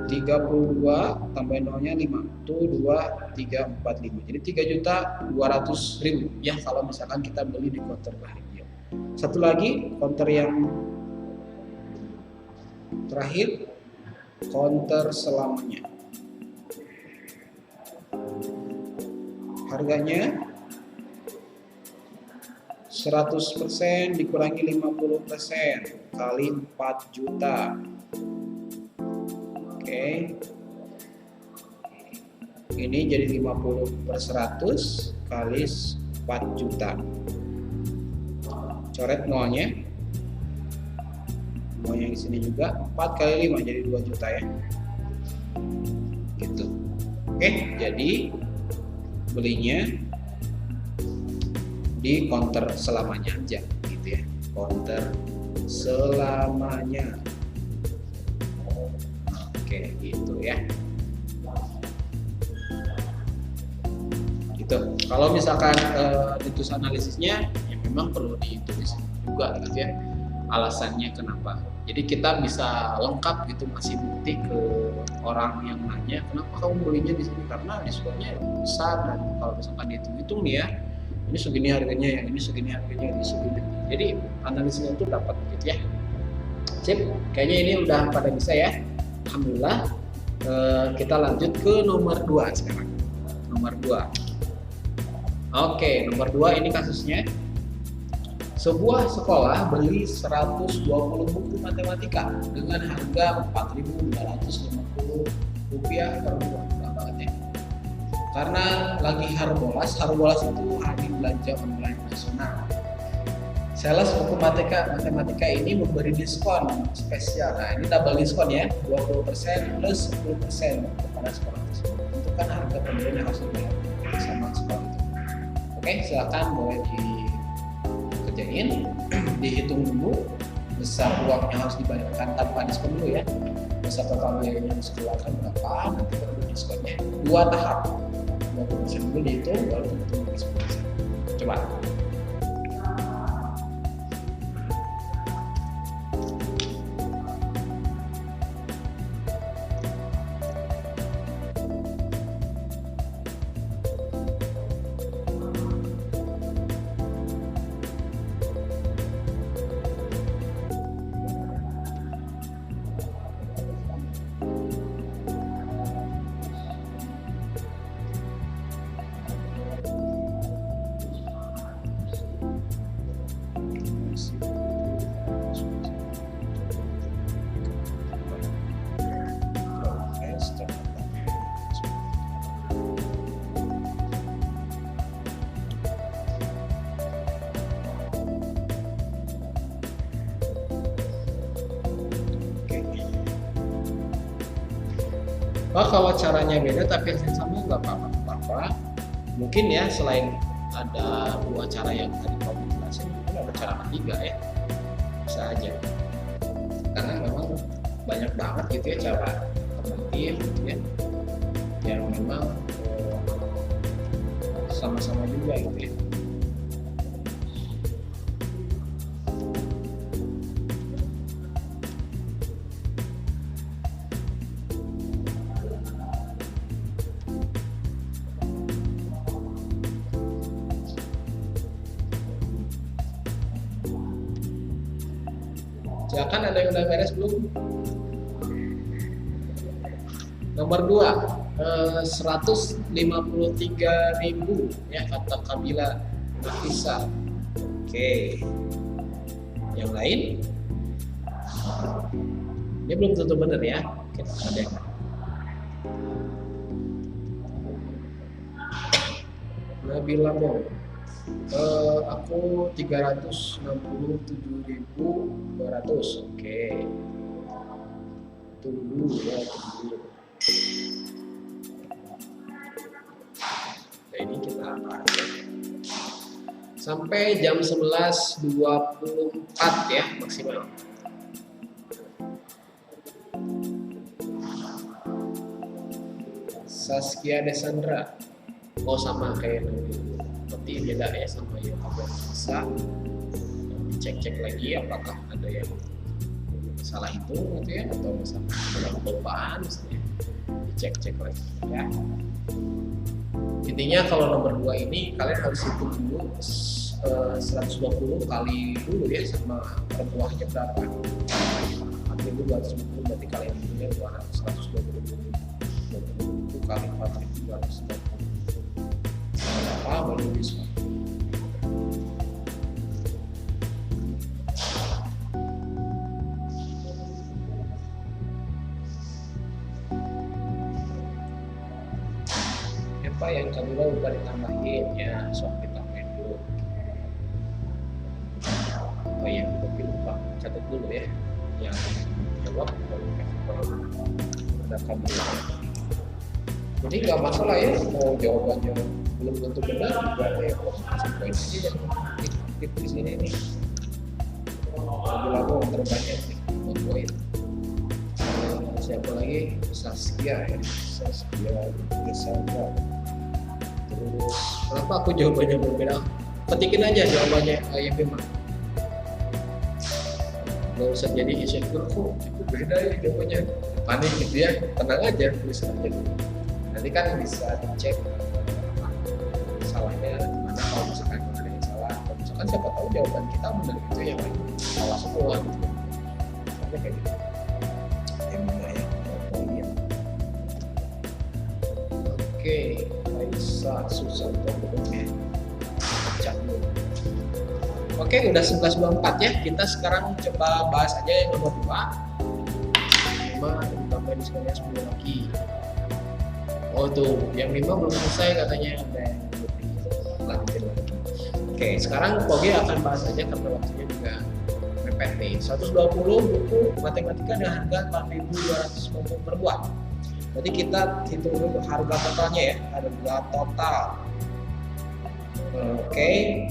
32 tambahin nolnya 5, 2345. Jadi 3.200.000 ya kalau misalkan kita beli di counter bahagia. Satu lagi counter yang terakhir, counter selamanya. Harganya 100% dikurangi 50% kali 4 juta. Oke. Ini jadi 50/100 kali 4 juta. Coret nolnya. Nolnya di sini juga, 4 kali 5 jadi 2 juta ya. Gitu. Oke, jadi belinya di counter selamanya aja gitu ya. Counter selamanya. Oke, gitu ya. Gitu. Kalau misalkan ditulis analisisnya, ya memang perlu ditulis juga gitu ya. Alasannya kenapa. Jadi kita bisa lengkap gitu, ngasih bukti ke orang yang nanya, kenapa kamu belinya di sini, karena diskonnya besar, dan kalau misalkan dihitung-hitung nih ya, ini segini harganya, yang ini segini harganya, ini segini. Jadi analisisnya itu dapat gitu ya. Sip, kayaknya ini udah pada bisa ya. Alhamdulillah. Kita lanjut ke nomor 2 sekarang. Nomor 2. Oke, nomor 2 ini kasusnya. Sebuah sekolah beli 120 buku matematika dengan harga Rp4.250 per buku. Murah banget ya. Karena lagi Harbolnas itu hari belanja online nasional. Sales buku matematika ini memberi diskon spesial. Nah, ini double diskon ya, 20% plus 10% kepada sekolah tersebut. Itu kan harga pembelian yang harus dibayar sama sekolah itu. Oke, silakan boleh dikerjain, dihitung dulu besar uang yang harus dibayarkan tanpa diskon dulu ya. Besar total biaya yang harus dikeluarkan berapa, nanti baru diskonnya. 2 tahap, 20% dulu dihitung, baru dihitung 10%. Coba. kalau caranya beda tapi hasilnya sama nggak apa-apa. Mungkin ya selain ada dua cara yang tadi kamu jelasin, mungkin ada cara ketiga ya, bisa aja. Karena memang banyak banget gitu ya cara alternatif gitu ya, yang memang sama-sama juga gitu ya. Silakan, ada yang udah beres belum? Nomor 2, 153.000 ya kata Kabila Nafisa. Oke. Yang lain? Ini belum tentu benar ya. Kita ada yang Nabila Bong. Aku 367.200. Oke. Tunggu ya, tunggu. Nah, ini kita akan sampai jam 11.24 ya maksimal. Saskia Desandra. Oh, sama kayak nanti. Berarti beda ya sama yang aku bisa. Cek-cek lagi apakah ada yang salah itu gitu ya, atau misalnya ada kelupaan misalnya, dicek-cek lagi ya. Intinya kalau nomor 2 ini kalian harus hitung dulu 120 kali dulu ya sama per buahnya berapa. 4.250 berarti kalian hitungnya 120 kali 4.250 berapa baru bisa. Apa yang kedua lupa ditambahin ya, sok ditambahin dulu. Apa yang lebih lupa catat dulu ya, yang jawab ada Kabila. Jadi nggak masalah ya mau jawabannya belum tentu benar, juga ada yang kasih poin aja yang tip di sini nih. Kabila mau terbanyak nih buat poin. Siapa lagi? Saskia ya, Saskia Desandra. Terus kenapa aku jawabannya berbeda? Ketikin aja jawabannya yang memang. Gak usah jadi insecure, kok itu beda ya jawabannya, panik gitu ya. Tenang aja, tulis aja. Nanti kan bisa dicek salahnya mana, kalau misalkan ada yang salah, kalau misalkan siapa tahu jawaban kita benar gitu, yang lain salah semua gitu. Soalnya kayak gitu. Yang mana ya? Oke. Susanto belum ya. Oke, udah 11.24 ya. Kita sekarang coba bahas aja yang nomor 2. 5 ditambah di sini 10 lagi. Oh tuh, yang 5 belum selesai katanya, ada yang lebih lanjut lagi. Oke, sekarang Pogi akan bahas aja karena waktunya juga mepet nih. 120 buku matematika dengan harga 4.250 per buah. Jadi kita hitung dulu harga totalnya ya, harga total. Oke,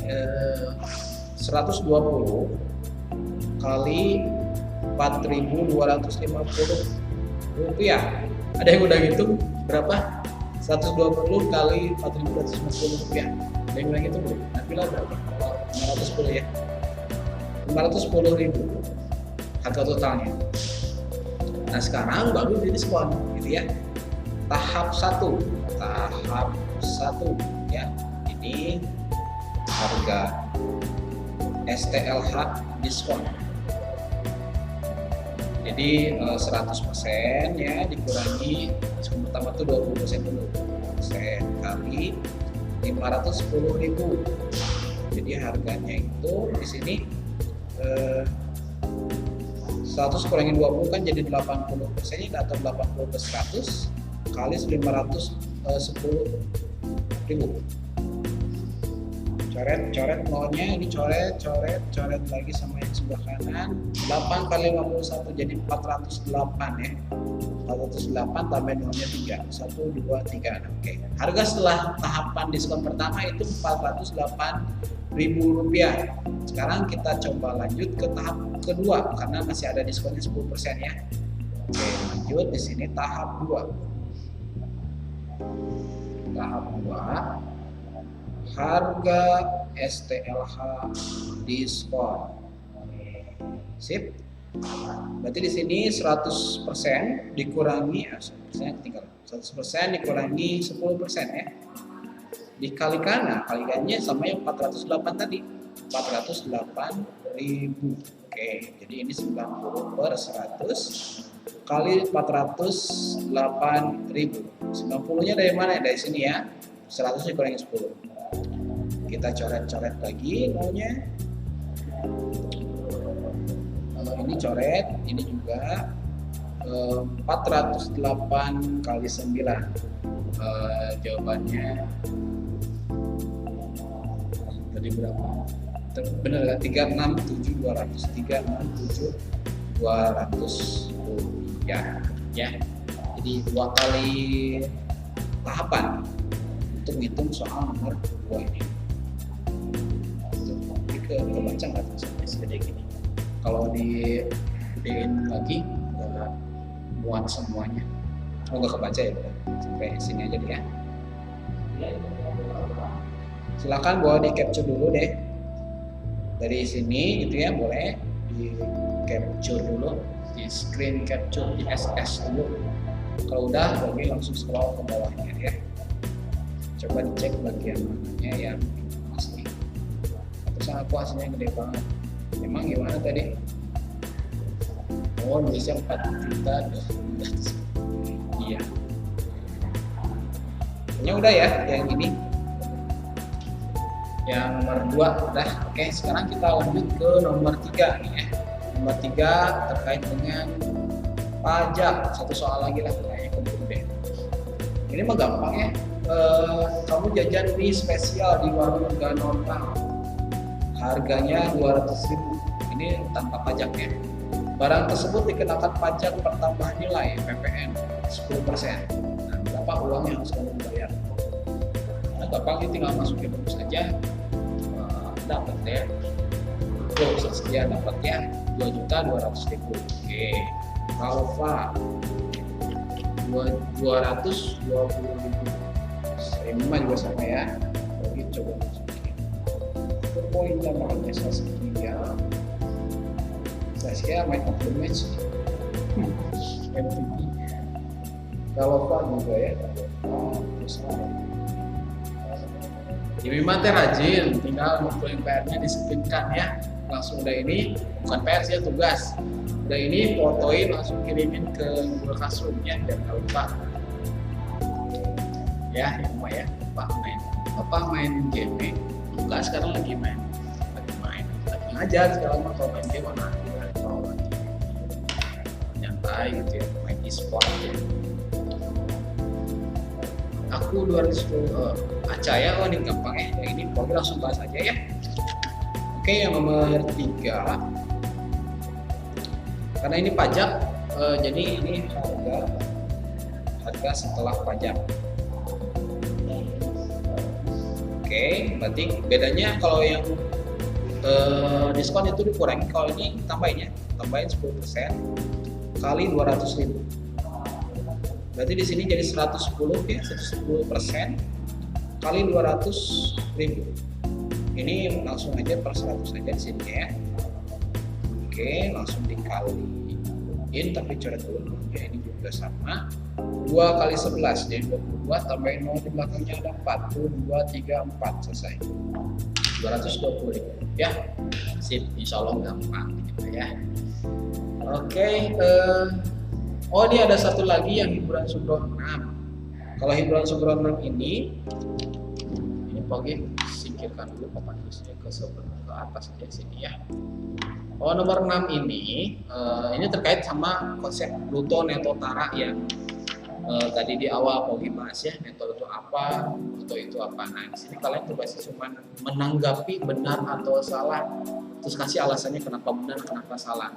120 kali 4.250 rupiah. Ada yang udah gitu berapa? 120 kali 4.250 rupiah. Ada yang udah gitu belum? Nabila berapa? 510 ya. 510.000 harga totalnya. Nah sekarang baru di diskon gitu ya, tahap 1 ya, ini harga STLH diskon, jadi 100% ya dikurangi diskon pertama tuh 20% dulu, kali 510.000, jadi harganya itu di sini 100 kurangin 20 kan jadi 80%, ini atau 80 per 100 kali 510.000. Coret nolnya, ini coret lagi sama yang sebelah kanan. 8 kali 51 jadi 408 ya. 408 tambah nolnya 3, 1, 2, 3. Oke. Harga setelah tahapan diskon pertama itu Rp408.000. Sekarang kita coba lanjut ke tahap kedua karena masih ada diskonnya 10% ya. Oke, lanjut di sini tahap 2. Tahap 2, harga STLH diskon. Sip. Berarti di sini 100% dikurangi 100% dikurangi 10% ya. Dikalikan, nah kalikannya sama yang 408 tadi. 408.000. Oke, jadi ini 90/100 kali 408.000. 90-nya dari mana? Dari sini ya. 100 dikurangi 10. Kita coret-coret lagi nolnya. Ini coret, ini juga 408 kali 9. Jawabannya tadi berapa? Bener kan? 367.200. 367.200 rupiah ya. Jadi 2 kali tahapan untuk menghitung soal nomor 2 ini. Kebaca nggak tulisannya segede gini? Kalau digedein lagi nggak muat semuanya. Oh nggak kebaca ya, sampai sini aja deh ya. Silakan boleh di capture dulu deh dari sini gitu ya, boleh di capture dulu, di screen capture, di SS dulu. Kalau udah boleh langsung scroll ke bawahnya ya. Coba dicek bagian mananya yang asli. Terus aku hasilnya gede banget. Emang gimana tadi? Oh, bisa 4 juta. Iya. Ini udah ya, yang ini. Yang nomor 2 udah. Oke, sekarang kita lanjut ke nomor 3 nih ya. Nomor 3 terkait dengan pajak. Satu soal lagi lah, kayaknya keburu deh. Ini mah gampang ya. Kamu jajan mie spesial di warung normal. Harganya 200.000. Ini tanpa pajak ya. Barang tersebut dikenakan pajak pertambahan nilai PPN 10%. Nah, berapa uang yang harus kamu bayar? Nah, gampang, tinggal masukin dulu saja. Dapat ya. Tuh, sekian dapatnya 2.200.000. Oke. Alfa 220.000. Ini mah juga sama ya. Oke, coba masukin. Poin tambahannya Saskia. Saskia main of the match. MVP. Kalau Pak juga ya. Jadi mah rajin, tinggal ngumpulin PR-nya disepinkan ya. Langsung udah ini, bukan PR sih ya, tugas. Udah ini fotoin langsung kirimin ke Google Classroom-nya dan kalau lupa. Ya, yang mah ya, Bapak main game. Enggak, sekarang lagi main. Lagi ngajar sekarang mah, kalau main game mana? Kalau lagi nyantai gitu ya, main e-sport ya. Aku 210 Aca ya, ini gampang ya. Yang ini pokoknya langsung bahas aja ya. Oke, yang nomor 3. Karena ini pajak, jadi ini harga setelah pajak. Oke, berarti bedanya kalau yang diskon itu dikurangi, kalau ini tambahin 10% kali 200.000. Berarti di sini jadi 110 ya, 110% kali 200.000. Ini langsung aja per 100 aja di sini ya. Oke, langsung dikaliin, tapi coret dulu ya, ini juga sama. 2 kali 11 jadi 22, tambahin 0 di belakangnya ada 4, 2, 3, 4, selesai. 220.000 ya. Sip, insya Allah gampang gitu ya. Oke, oh ini ada satu lagi yang hiburan subron 6. Kalau hiburan subron 6 ini pokoknya singkirkan dulu papan-tulisnya ke atas aja sini ya. Oh, nomor 6 ini terkait sama konsep bruto neto tara yang tadi di awal Pogi bahas ya, neto itu apa, bruto itu apa. Nah, di sini kalian tugasnya cuma menanggapi benar atau salah, terus kasih alasannya kenapa benar, kenapa salah.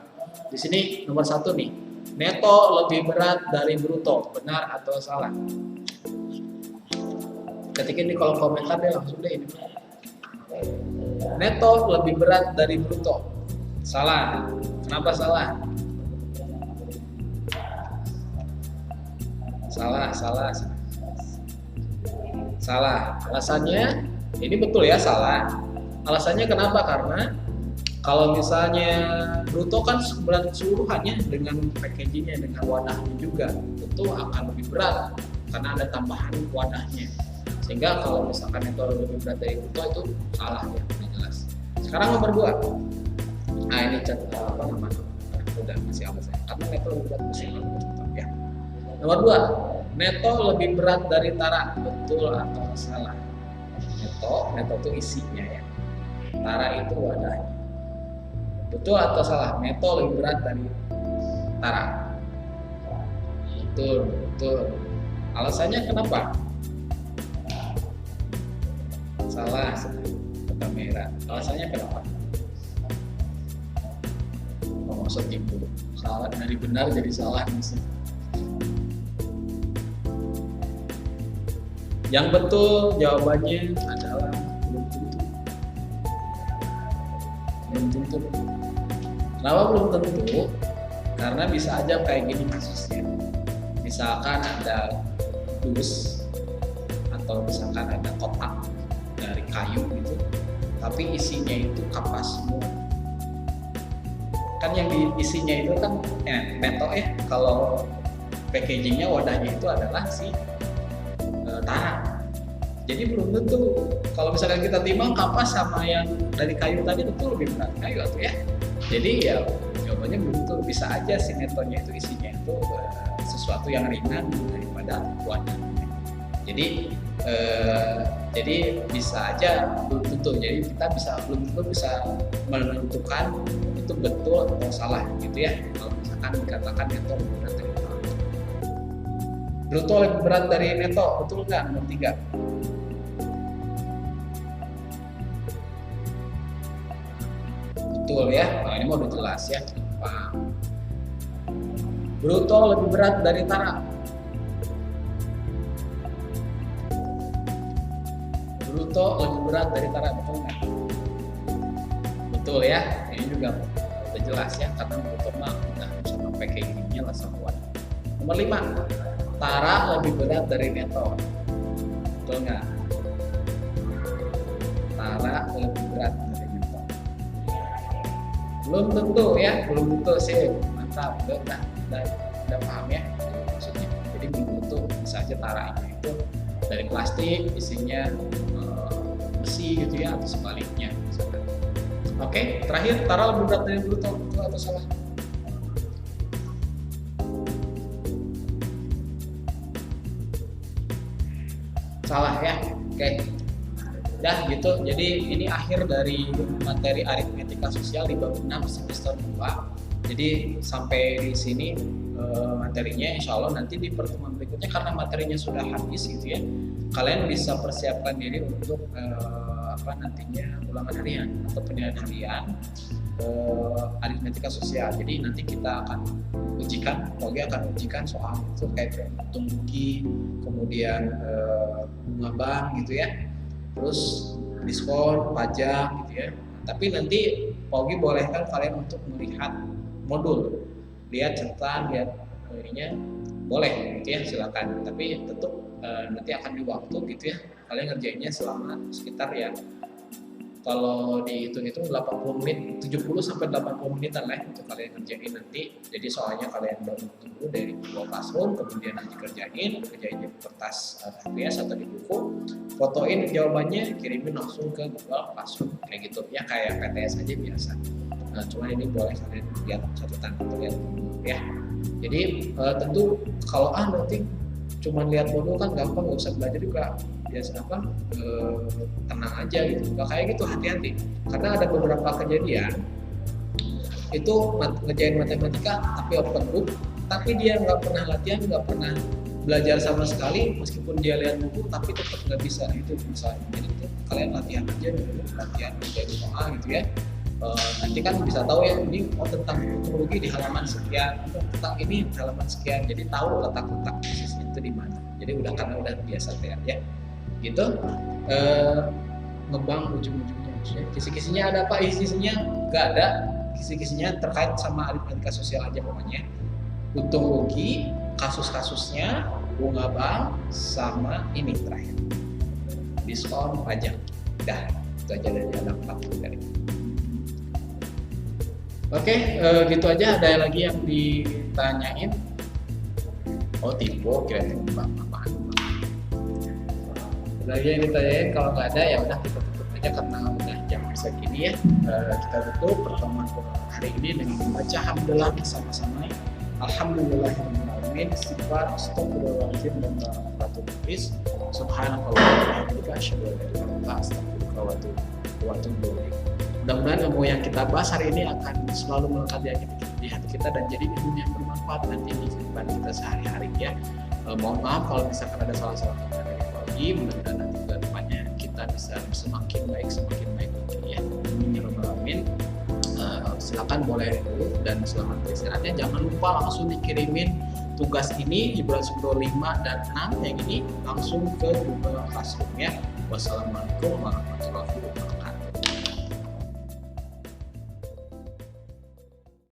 Di sini nomor 1 nih, Neto lebih berat dari bruto, benar atau salah? Ketikin di kolom komentar deh langsung deh ini. Neto lebih berat dari bruto. Salah. Kenapa salah? Salah. Alasannya ini betul ya, salah. Alasannya kenapa? Karena kalau misalnya bruto kan seluruhannya dengan packagingnya, dengan wadahnya juga, tentu akan lebih berat karena ada tambahan wadahnya. Sehingga kalau misalkan neto lebih berat dari bruto itu salah ya, jelas. Sekarang nomor 2. Nah ini apa namanya? Udah masih apa saya? Karena neto lebih berat masih ya. Nomor 2, neto lebih berat dari tara, betul atau salah? Neto itu isinya ya. Tara itu wadahnya. Betul atau salah? Neto lebih berat dari tara. Betul. Alasannya kenapa? Salah, kata merah. Alasannya kenapa? Oh, maksud itu salah dari benar jadi salah misalnya. Yang betul jawabannya adalah belum tentu. Kenapa belum tentu? Karena bisa aja kayak gini kasusnya. Misalkan ada dus atau misalkan ada kotak dari kayu gitu, tapi isinya itu kapas semua. Kan yang isinya itu kan neto ya. Kalau packagingnya wadahnya itu adalah si tara. Jadi belum tentu. Kalau misalkan kita timbang kapas sama yang dari kayu tadi tentu lebih berat kayu atau ya. Jadi ya jawabannya belum tentu. Bisa aja si netonya itu isinya itu sesuatu yang ringan daripada wadahnya. Jadi bisa aja belum tentu. Jadi kita belum tentu bisa menentukan itu betul atau salah gitu ya. Kalau misalkan dikatakan neto lebih berat dari tara. Bruto lebih berat dari neto, betul nggak? Nomor 3. Betul ya. Nah, ini mau udah jelas ya. Paham. Bruto lebih berat dari tara. Bruto lebih berat dari tara, betul nggak? Betul ya. Ini juga udah jelas ya, karena bruto mah udah sama packagingnya lah sama wadah. Nomor 5. Tara lebih berat dari neto. Betul nggak? Tara lebih berat dari neto. Belum tentu ya, belum tentu sih. Mantap, udah paham ya maksudnya. Jadi belum tentu, bisa aja taranya itu dari plastik, isinya besi gitu ya, atau sebaliknya misalkan. Oke, terakhir, tara lebih berat dari bruto, betul atau salah? Salah ya. Oke. Dah gitu. Jadi ini akhir dari materi aritmetika sosial di bab 6 semester 2. Jadi sampai di sini materinya, insya Allah nanti di pertemuan berikutnya karena materinya sudah habis gitu ya, kalian bisa persiapkan diri untuk nantinya ulangan harian atau penilaian harian aritmetika sosial. Jadi nanti kita akan ujikan, Pogi akan ujikan soal itu kayak untung rugi, kemudian bunga bank gitu ya, terus diskon pajak gitu ya. Tapi nanti Pogi bolehkan kalian untuk melihat modul, lihat catatan, lihat ininya, boleh gitu ya, silakan. Tapi tentu nanti akan di waktu gitu ya, kalian ngerjainnya selama sekitar ya, kalau dihitung-hitung 80 menit, 70 sampai 80 menitan lah untuk kalian ngerjain nanti. Jadi soalnya kalian baru tunggu dari Google Classroom, kemudian nanti kerjain di kertas HPS atau di buku, fotoin jawabannya, kirimin langsung ke Google Classroom kayak gitu ya, kayak PTS aja biasa. Nah, cuma ini boleh kalian lihat catatan atau lihat ya. Jadi tentu kalau nanti cuma lihat modul kan gampang, nggak usah belajar juga, biasa tenang aja gitu. Nggak kayak gitu, hati-hati karena ada beberapa kejadian itu ngerjain matematika tapi open book, tapi dia nggak pernah latihan, nggak pernah belajar sama sekali, meskipun dia lihat buku tapi tetap nggak bisa. Itu bisa. Jadi kalian latihan aja dulu, latihan menjadi soal gitu ya. nanti kan bisa tahu ya ini tentang teknologi di halaman sekian, tentang ini di halaman sekian, jadi tahu letak-letak persisnya itu di mana. Jadi karena udah biasa ya gitu. Ngebang ujung-ujungnya kisi-kisinya ada apa, kisi-kisinya nggak ada, kisi-kisinya terkait sama aritmatika sosial aja pokoknya. Untung rugi, kasus-kasusnya, bunga bank, sama ini terakhir diskon pajak. Dah itu aja dari ada 4 dari. Oke, gitu aja. Ada lagi yang ditanyain? Oh, tipe kira-kira bang apaan? Ada lagi yang ditanyain? Kalau nggak ada ya udah kita tutup aja karena udah jam segini ya. Kita tutup pertemuan hari ini dengan membaca hamdalah bersama-sama. Alhamdulillahirobbilalamin. Istighfar, astagfirullahaladzim dan barakatuh tulis. Subhanallah wa bihamdika asyhadu an la ilaha illa anta astaghfiruka wa atubu ilaik. Mudah-mudahan ilmu yang kita bahas hari ini akan selalu melekat di hati kita dan jadi ilmu yang bermanfaat nanti di kehidupan kita sehari-hari ya. Mohon maaf kalau misalkan ada salah-salah kata dari Fauzi. Mudah-mudahan nanti ke depannya kita bisa semakin baik lagi ya. Amin. Silakan boleh dulu dan selamat beristirahatnya. Jangan lupa langsung dikirimin tugas ini di bulan 10, 5 dan 6 yang ini langsung ke Google Classroom ya. Wassalamualaikum warahmatullahi wabarakatuh.